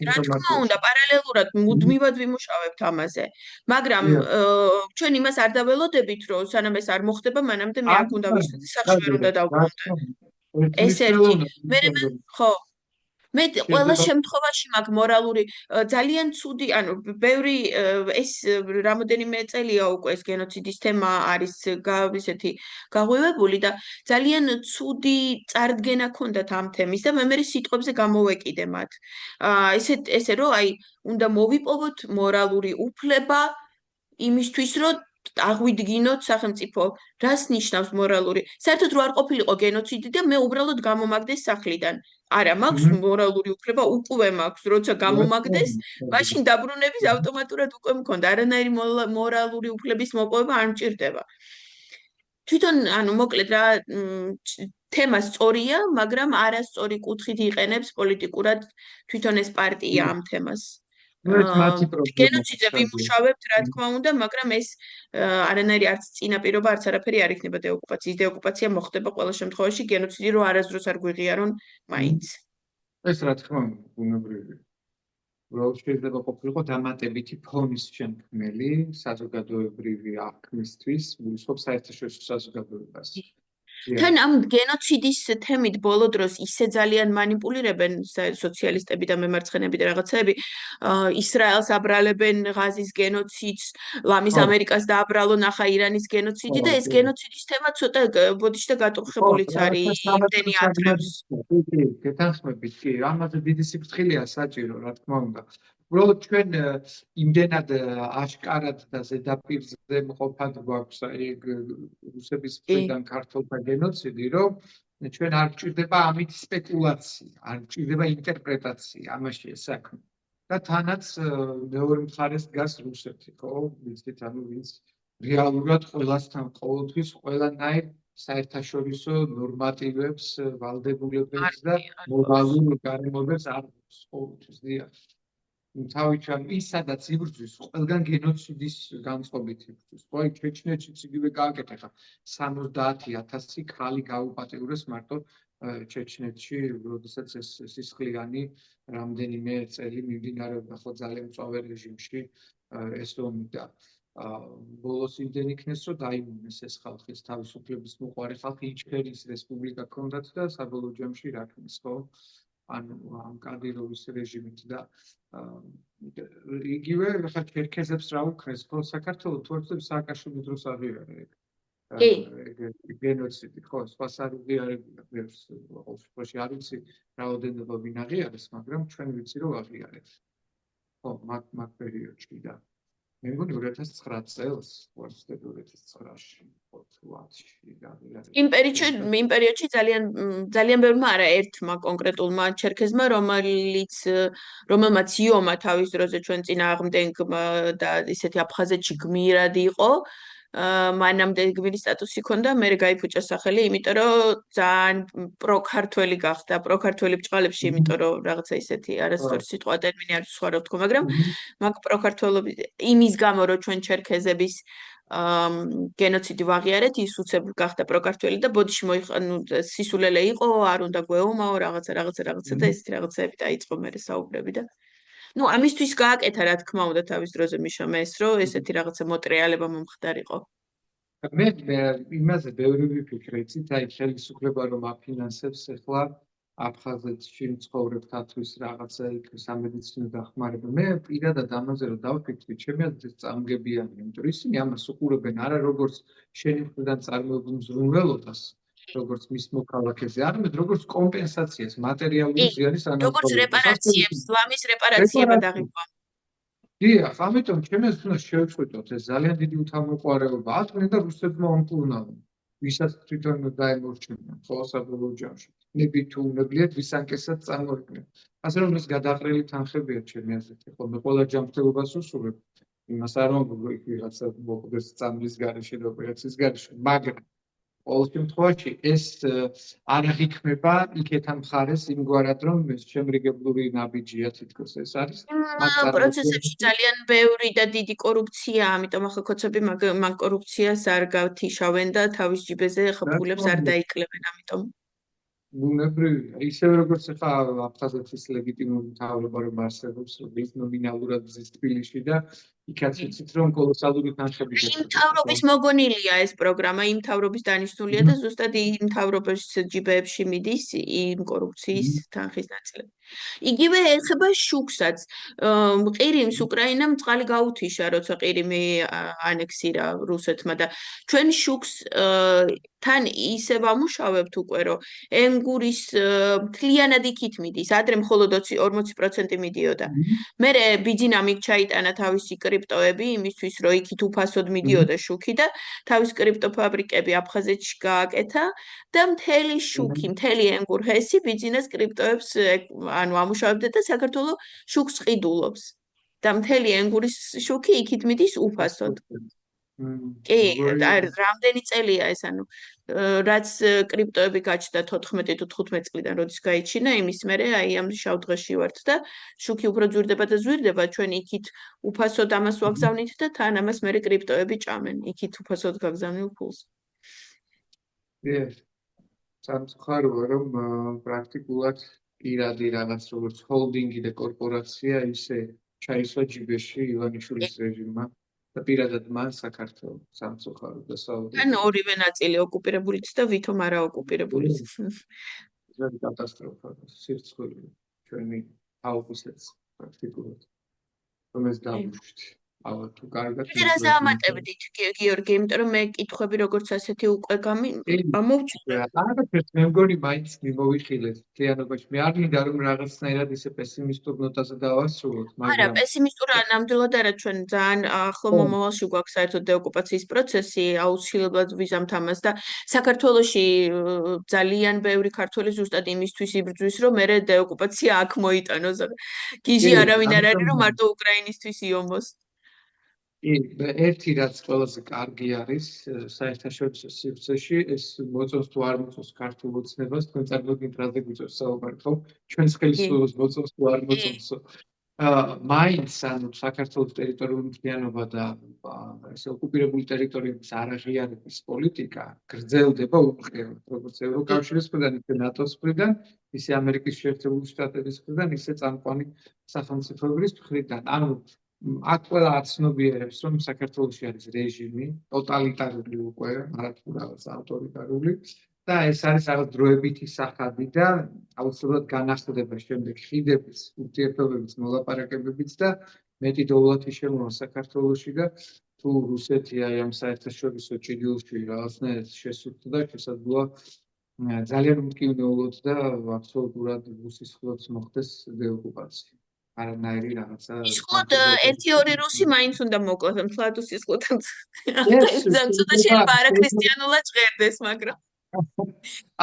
B: რა თქმა უნდა პარალელურად მუდმივად ვიმუშავებთ ამაზე, მაგრამ ჩვენ იმას არ დაველოდებით, რომ სანამ ეს არ მოხდება, მანამდე მე აქ უნდა ვისწრებდე სახში ვერ უნდა დავბრუნდე. ეს ერთი. ხო. მე ყველა შემთხვევაში მაქვს მორალური ძალიან ცუდი, ანუ ბევრი ეს რამოდენიმე წელია უკვე ეს გენოციდის თემა არის ისეთი გაღვივებული და ძალიან ცუდი წარდგენა ქონდათ ამ თემის და მე სიტყვებზე გამოვეკიდე მათ. ესე რომ აი უნდა მოვიპოვოთ მორალური უფლება იმისთვის, რომ აღვიდგინოთ სახელმწიფო, რას ნიშნავს მორალური. საერთოდ რო არ ყოფილიყო გენოციდი და მე უბრალოდ გამომაგდეს სახლიდან. არა, მაქვს მორალური უფლება, უკვე მაქვს, როცა გამომაგდეს, მაშინ დაბრუნების ავტომატურად უკვე მქონდა. არანაირი მორალური უფლების მოპოვება არ მჭირდება. თვითონ, ანუ მოკლედ რა, თემა სწორია, მაგრამ არასწორი კუთხით იყენებს პოლიტიკურად თვითონ ეს პარტია ამ თემას. გენოციდზე ვიმუშავებთ, რა თქმა უნდა, მაგრამ ეს არანაირი არც წინაპირობა, არც არაფერი არ იქნება დეოკუპაციის. დეოკუპაცია მოხდება ყველა შემთხვევაში, გენოციდი რო არასდროს არ გვიღიარონ მაინც.
A: ეს რა თქმა უნდა, ბუნებრივია. რომ შეიძლება ყოფილიყო დამატებითი ფონის შემქმნელი საზოგადოებრივი აღქმისთვის, გულისხმობს საერთაშორისო საზოგადოებას.
B: თან ამ გენოციდის თემით ბოლო დროს ისე ძალიან манипуლირებენ სოციალისტები და მემარცხენეები და რაღაცეები, ისრაელს აბრალებენ ღაზის გენოციდს, ლამის ამერიკას დააბრალო ნახა ირანის გენოციდი და ეს გენოციდის თემა ცოტა ბოდიში და გატუხებულიც არის იმდენი ათრევს.
A: გეთანხმებით, კი, ამაზე დიდი სიფრთხილეა საჭირო, რა თქმა უნდა. უბრალოდ ჩვენ იმდენად აშკარად და ზედაპირზე მყოფად გვაქვს აი რუსების მხრიდან ქართულთა გენოციდი, რომ ჩვენ არ გვჭირდება ამით სპეკულაცია, არ გვჭირდება ინტერპრეტაცია, ამაშია საქმე. და თანაც მეორე მხარეს დგას რუსეთი, ხო? ვიცით, ანუ ვინც რეალურად ყველასთან ყოველთვის ყველანაირ საერთაშორისო ნორმატივებს, ვალდებულებებს და მორალურ გარემოებებს არ ყოველთვის დიახ. თავით ის სადაც იბრძვის, ყველგან გენოციდის განწყობით იბრძვის. ხო, ჩეჩნეთშიც იგივე გააკეთა ხა 70,000 ქალი გაუპატიურეს მარტო ჩეჩნეთში, როდესაც ეს სისხლიანი რამდენიმე წელი მიმდინარეობდა, ხო ძალიან მწვავე რეჟიმში ეს ომი და ბოლოს იმდენ იქნეს, რომ დაიმონეს ეს ხალხის თავისუფლების მოყვარე ხალხი, იჩქერის რესპუბლიკა ჰქონდათ და საბოლოო ჯამში რა ქნის, ხო? ანუ ამ კადიროვის რეჟიმით და იგივე ხა ჩერქეზებს რა უქნეს, ხო, საქართველოს თორცებს სააკაშვილის დროს აღიარეს. გენოციდი, ხო, სპას არ აღიარებია, ბევრს ყოველში არ ვიცი რაოდენობა ვინ აღიარეს, მაგრამ ჩვენ ვიცი რომ აღიარეს. ხო, მაგ პერიოდში და მე მგონი 2009 წელს, 2009-ში, 2010-ში აღიარეს.
B: იმ პერიოდში ძალიან ბევრმა არა ერთმა კონკრეტულმა ჩერქეზმა, რომელმაც იომა თავის დროზე ჩვენ წინააღმდეგმა და ისეთი აფხაზეთში გმირად იყო. მანამდე გმირის სტატუსი ჰქონდა, მე გაიფუჭა სახელი, იმიტომ რომ ძალიან პროქართველი გახდა, პროქართველი ბჭყალებში, იმიტომ რომ რაღაცა ისეთი არასწორი სიტყვა ტერმინი არის სხვა რა ვთქვა, მაგრამ მაგ პროქართველობის იმის გამო რომ ჩვენ ჩერქეზების გენოციდი ვაღიარეთ, ის უცებ გახდა პროქართველი და ბოდიში სისულელე იყო, არ უნდა გვეომაო, რაღაცა და ესეთი რაღაცები დაიწყო მერე საუბრები და ну, ამისთვის გააკეთა რა თქმა უნდა თავის დროზე მიშა მე ეს რომ ესეთი რაღაცა მოტრიალება მომხდარიყო.
A: მე იმაზე ბევრი ვიფიქრე, იცით, აი ხელისუფლება რომ აფინანსებს ახლა აფხაზეთში მცხოვრებთათვის რაღაცა იქ სამედიცინო დახმარება. მე პირადად ამაზე რომ დავფიქრდი, ჩემი აზრით წამგებიანი, იმიტომ რომ ისინი ამას უყურებენ არა როგორც შენი მხრიდან წარმოებულ მზრუნველობას, როგორც მის მოქალაქეზე, არამედ როგორც კომპენსაციას, მატერიალური ზიანის ანალიზს.
B: როგორც რეპარაციებს, ლამის რეპარაციებად აღიქვამს.
A: დიახ, ამიტომ ჩემს უნდა შევწყვიტოთ ეს ძალიან დიდი უთანმოყვარეობა. ათქნე და რუსებმა ომკურნალო. ვისაც თვითონ დაემორჩილებენ, ხო, საბოლოო ჯამში. ნები თუ უნებლიეთ ვისანკესაც წარმოიქმნեն. ასე რომ ეს გადაყრილი თანხებია ჩემი აზრით. ხოლმე ყველა ჯანმრთელობას უსურვებ. იმას არ ვამბობ, იქ ვიღაცა მოკვდეს წამლის გარეშე და ოპერაციის გარეშე, მაგრამ ყოველ შემთხვევაში ეს არ აღიქმება იქეთა მხარეს იმგვარად რომ შემრიგებლური ნაბიჯია თითქოს ეს არის
B: პროცესებში ძალიან ბევრი და დიდი კორუფცია, ამიტომ ახლა კოცები მაგ კორუფციას არ გავთიშავენ და თავის ჯიბეზე ახლა ფულებს არ დაიკლებენ, ამიტომ
A: ბუნებრივია, ისევე როგორც ახლა აფხაზეთის ლეგიტიმური მთავრობა რომ არსებობს, ის ნომინალურად ზის თბილისში და იქაც ვიცით რომ კოლოსალური თანხები
B: გასაგებია. იმ მთავრობის მოგონილია ეს პროგრამა, იმ მთავრობის დანიშნულია და ზუსტად იმ მთავრობის ჯიბეებში მიდის იმ კორუფციის თანხის ნაწილები. იგივე ეხება შუქსაც. ყირიმს უკრაინამ წყალი გაუთიშა, როცა ყირიმი ანექსირა რუსეთმა და ჩვენ შუქს თან ისე ვამუშავებთ უკვე რომ ენგურის მთლიანად იქით მიდის, ადრე მხოლოდ 40% მიდიოდა. მერე ბიძინამ იქ ჩაიტანა თავისი კრიპტოები იმისთვის რომ იქით უფასოდ მიდიოდა შუქი და თავის კრიპტოფაბრიკები აფხაზეთში გააკეთა და მთელი შუქი, მთელი ენგურ ჰესი ბიძინას კრიპტოებს ანუ ამუშავებდა და საქართველოს შუქს ყიდულობს. და მთელი ენგურის შუქი იქით მიდის უფასოდ. კი, რამდენი წელია ეს, ანუ რაც კრიპტოები გაჩნდა 14 თუ 15 წლიდან, როდის გაიჩინა, იმის მერე აი ამ შავ დღეში ვართ და შუქი უფრო ზვირდება, ჩვენ იქით უფასოდ ამას ვაგზავნით და თან ამას მერე კრიპტოები ჭამენ, იქით უფასოდ გაგზავნილ ფულს.
A: სამწუხაროა, რომ პრაქტიკულად პირადი რაღაც როგორც ჰოლდინგი და კორპორაცია ისე ჩაისვა ჯიბეში ივანიშვილის რეჟიმმა. და პირადად მან საქართველოს სამწუხაროდ და საუბრობ.
B: ან ორივე ნაწილი ოკუპირებულიც და ვითომ არა ოკუპირებულიც.
A: ეს კატასტროფა, სირცხვილი ჩვენი აუგუსტს პრაქტიკულად. რომ ეს დავუშვით. ალბათ თუ კარგად
B: ეს ამატებდით გიორგი, იმიტომ რომ მე კითხვები როგორც ასეთი უკვე გამოვჩნდა.
A: არაფერს მე მგონი მაინც მიმოვიხილეთ თლიანობაში. მე არ მინდა რომ რაღაცნაირად ისე პესიმისტურ ნოტაზე დავასრულოთ, მაგრამ
B: არა, პესიმისტურ ნამდვილად არა, ჩვენ ძალიან ახლო მომავალში გვაქვს საერთოდ დეოკუპაციის პროცესი, აუცილებლად ვიზამთ ამას და საქართველოში ძალიან ბევრი ქართველი ზუსტად იმისთვის იბრძვის, რომ მერე დეოკუპაცია აქ მოიტანოს. გიჟი არავინ არ არის, რომ მარტო უკრაინისთვის იომოს.
A: ერთი რაც ყველაზე კარგი არის საერთაშორისო სივრცეში, ეს მოწონს თუ არ მოწონს ქართულ ოცნებას, თქვენ წარმოიდგინეთ რაზე გვიწევს საუბარი, ხო? ჩვენს ხელისუფლებას მოწონს თუ არ მოწონს. მაინც ანუ საქართველოს ტერიტორიული მთლიანობა და ესე ოკუპირებული ტერიტორიების არაღიარების პოლიტიკა გრძელდება უპყრობად, როგორც ევროკავშირის მხრიდან, ისე ნატოს მხრიდან, ისე ამერიკის შეერთებული შტატების მხრიდან, ისე წამყვანი სახელმწიფოების მხრიდან. ანუ აქ ყველა აცნობიერებს, რომ საქართველოში არის რეჟიმი, ტოტალიტარული უკვე, არა თუ რაღაც ავტორიტარული და ეს არის რაღაც დროებითი სახადი და აუცილებლად განახლდება შემდეგ ხიდების, ურთიერთობების მოლაპარაკებებიც და მეტი დოვლათი შემოვა საქართველოში და თუ რუსეთი აი ამ საერთაშორისო ჭიდილში რაღაცნაირად შესუფთა, შესაძლოა ძალიან უმტკივნეულოდ და აბსოლუტურად რუსის ხელს მოხდეს დეოკუპაცია. არანაირი რაღაცა.
B: ისხლოდ 1-2 რუსი მაინც უნდა მოკლას, მთლად ისხლოდან. ძალიან ცოტა შეიძლება არაქრისტიანულად ჟღერდეს, მაგრამ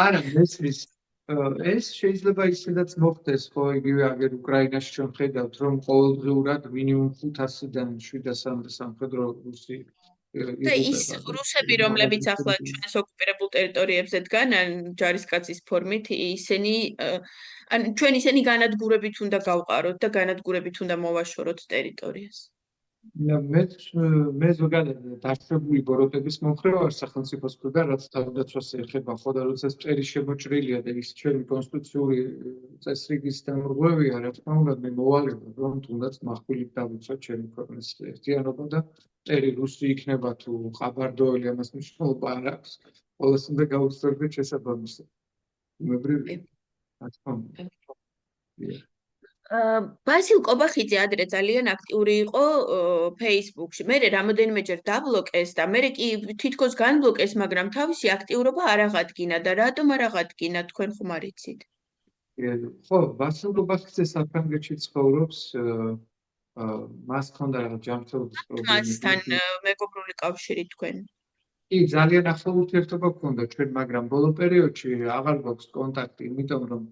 A: არა, მესმის ეს შეიძლება ისედაც მოხდეს, ხო, იგივე აგერ უკრაინაში ჩვენ ხედავთ, რომ ყოველდღიურად მინიმუმ 500-დან 700-მდე სამხედრო რუსი
B: და ის რუსები, რომლებიც ახლა ჩვენს ოკუპირებულ ტერიტორიებზე დგანან ჯარისკაცის ფორმით, ისინი ან ჩვენ ისინი განადგურებით უნდა გავყაროთ და განადგურებით უნდა მოვაშოროთ ტერიტორიას.
A: მე ზოგადად დაშვებული ბოროტების მომხრე ვარ სახელმწიფოს მხრიდან, რაც თავდაცვას ეხება, ხო და როცა წერი შემოჭრილია და ის ჩვენი კონსტიტუციური წესრიგის დამრღვევია, რა თქმა უნდა, მე მოვალება, რომ თუნდაც מחვილით დავიცვათ ჩემი ქვეყნის ერთიანობა და წერი რუსი იქნება თუ ყაბარდოელი, ამას მნიშვნელობა არ აქვს. ყველას უნდა გაუცდებით შესაბამისად. უმებრივია, რა თქმა უნდა.
B: ბასილ კობახიძე ადრე ძალიან აქტიური იყო Facebook-ში. მე რამოდენიმეჯერ დაბლოკეს და მე კი თითქოს განბლოკეს, მაგრამ თავისი აქტიურობა არ აღადგინა და რატომ არ აღადგინა, თქვენ ხომ არ იცით?
A: ხო, ბასილ კობახიძე საფრანგეთში ცხოვრობს, მას ჰქონდა რაღაც ჯანმრთელობის პრობლემები.
B: მასთან მეგობრული კავშირი თქვენ?
A: კი, ძალიან ახლო ურთიერთობა ჰქონდა ჩვენ, მაგრამ ბოლო პერიოდში აღარ გვაქვს კონტაქტი, იმიტომ რომ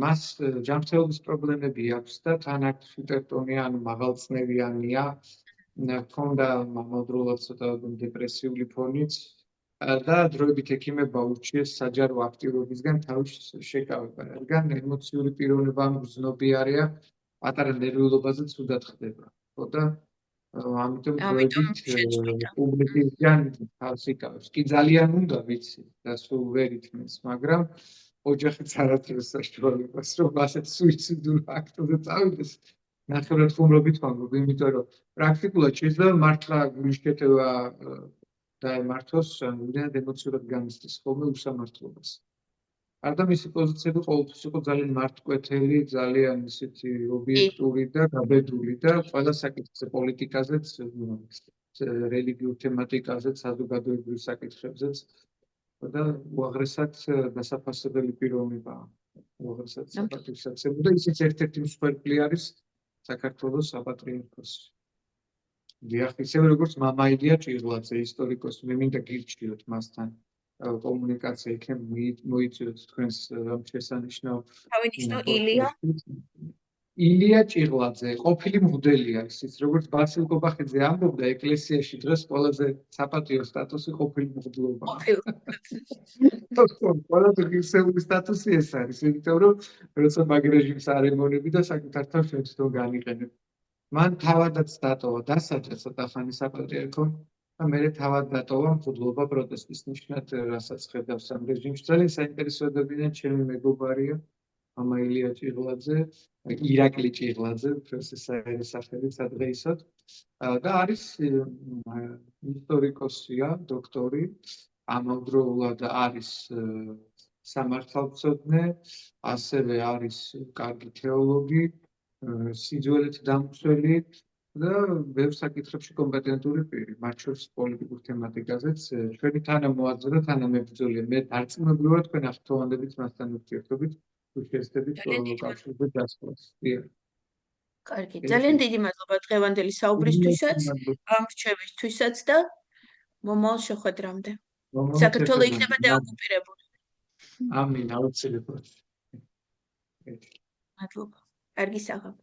A: მას ჯანმრთელობის პრობლემები აქვს და თან აქვს ჰიპერტონია, ანუ მაღალწნევიანია, ჰქონდა მამოძრაულად ცოტა დეპრესიული ფონიც და დროებით ექიმებმა ურჩიეს საჯარო აქტივობისგან თავის შეკავება, რადგან ემოციური პიროვნება მგრძნობი არის, პატარა ნერვიულობაზე ცუდად ხდება. ხო და ამიტომ დროებით პუბლიკისგან თავს იკავებს. კი ძალიან უნდა ვიცი და სულ ვერ ითმის, მაგრამ ოჯახიც არათროს საშუალებას, რომ ასეთ სუიციდურ აქტზე წავიდეს, ნახევრად ხუმრობით ვამბობ, იმიტომ რომ პრაქტიკულად შეიძლება მართლა გულიშკეთება დაემართოს, ვიდრე ემოციურად გამისცეს ხოლმე უსამართლობას. არდა მისი პოზიციები ყოველთვის იყო ძალიან მართკვეთელი, ძალიან ისეთი ობიექტური და გაბედული და ყველა საკითხზე, პოლიტიკაზეც, რელიგიურ თემატიკაზეც, საზოგადოებრივ საკითხებზეც და უაღრესად დასაფასებელი პიროვნებაა. უაღრესად საპატრიარქოსი და ისიც ერთ-ერთი მსხვერპლი არის საქართველოს საპატრიარქოსი. დიახ, ისევე როგორც მამა ილია ჭირლაძე, ისტორიკოსი, მე მინდა გირჩიოთ მასთან კომუნიკაცია იქნებ მოიწვიოთ თქვენს ამ შესანიშნავ.
B: თავინიშნო ილია?
A: ილია ჭირლაძე, ყოფილი მღვდელი არის ის, როგორც ბასილ კობახიძე ამბობდა, ეკლესიაში დღეს ყველაზე საპატიო სტატუსი ყოფილი მღვდლობაა. ყველაზე ღირსეული სტატუსი ეს არის, იმიტომ რომ როცა მაგ რეჟიმს არ ემონები და საკუთარ თავს შენ თვითონ განიყენებ. მან თავადაც დატოვა დასაჯა ცოტა ხანი საპატრიარქო და მე თავად დატოვა მღვდლობა პროტესტის ნიშნად, რასაც ხედავს ამ რეჟიმში. ძალიან საინტერესო ადამიანია, ჩემი მეგობარია, მამა ილია ჭირლაძე, ირაკლი ჭირლაძე, პროფესორი სახელით სადღეისოდ და არის ისტორიკოსია, დოქტორი, ამავდროულად არის სამართალმცოდნე, ასევე არის კარგი თეოლოგი, სიძველით დამცველი და ბევრ საკითხებში კომპეტენტური პირი, მათ შორის პოლიტიკურ თემატიკაზეც ჩვენი თანამოაზრე და თანამებრძოლია. მე დარწმუნებული ვარ, თქვენ ახთოვანდებით მასთან ურთიერთობით, თუ შეესწრებით კავშირზე დასვლას.
B: კარგი, ძალიან დიდი მადლობა დღევანდელი საუბრისთვისაც, ამ რჩევისთვისაც და მომავალ შეხვედრამდე. საქართველო იქნება დაოკუპირებული.
A: ამინ, აუცილებლად.
B: მადლობა. კარგი საღამო.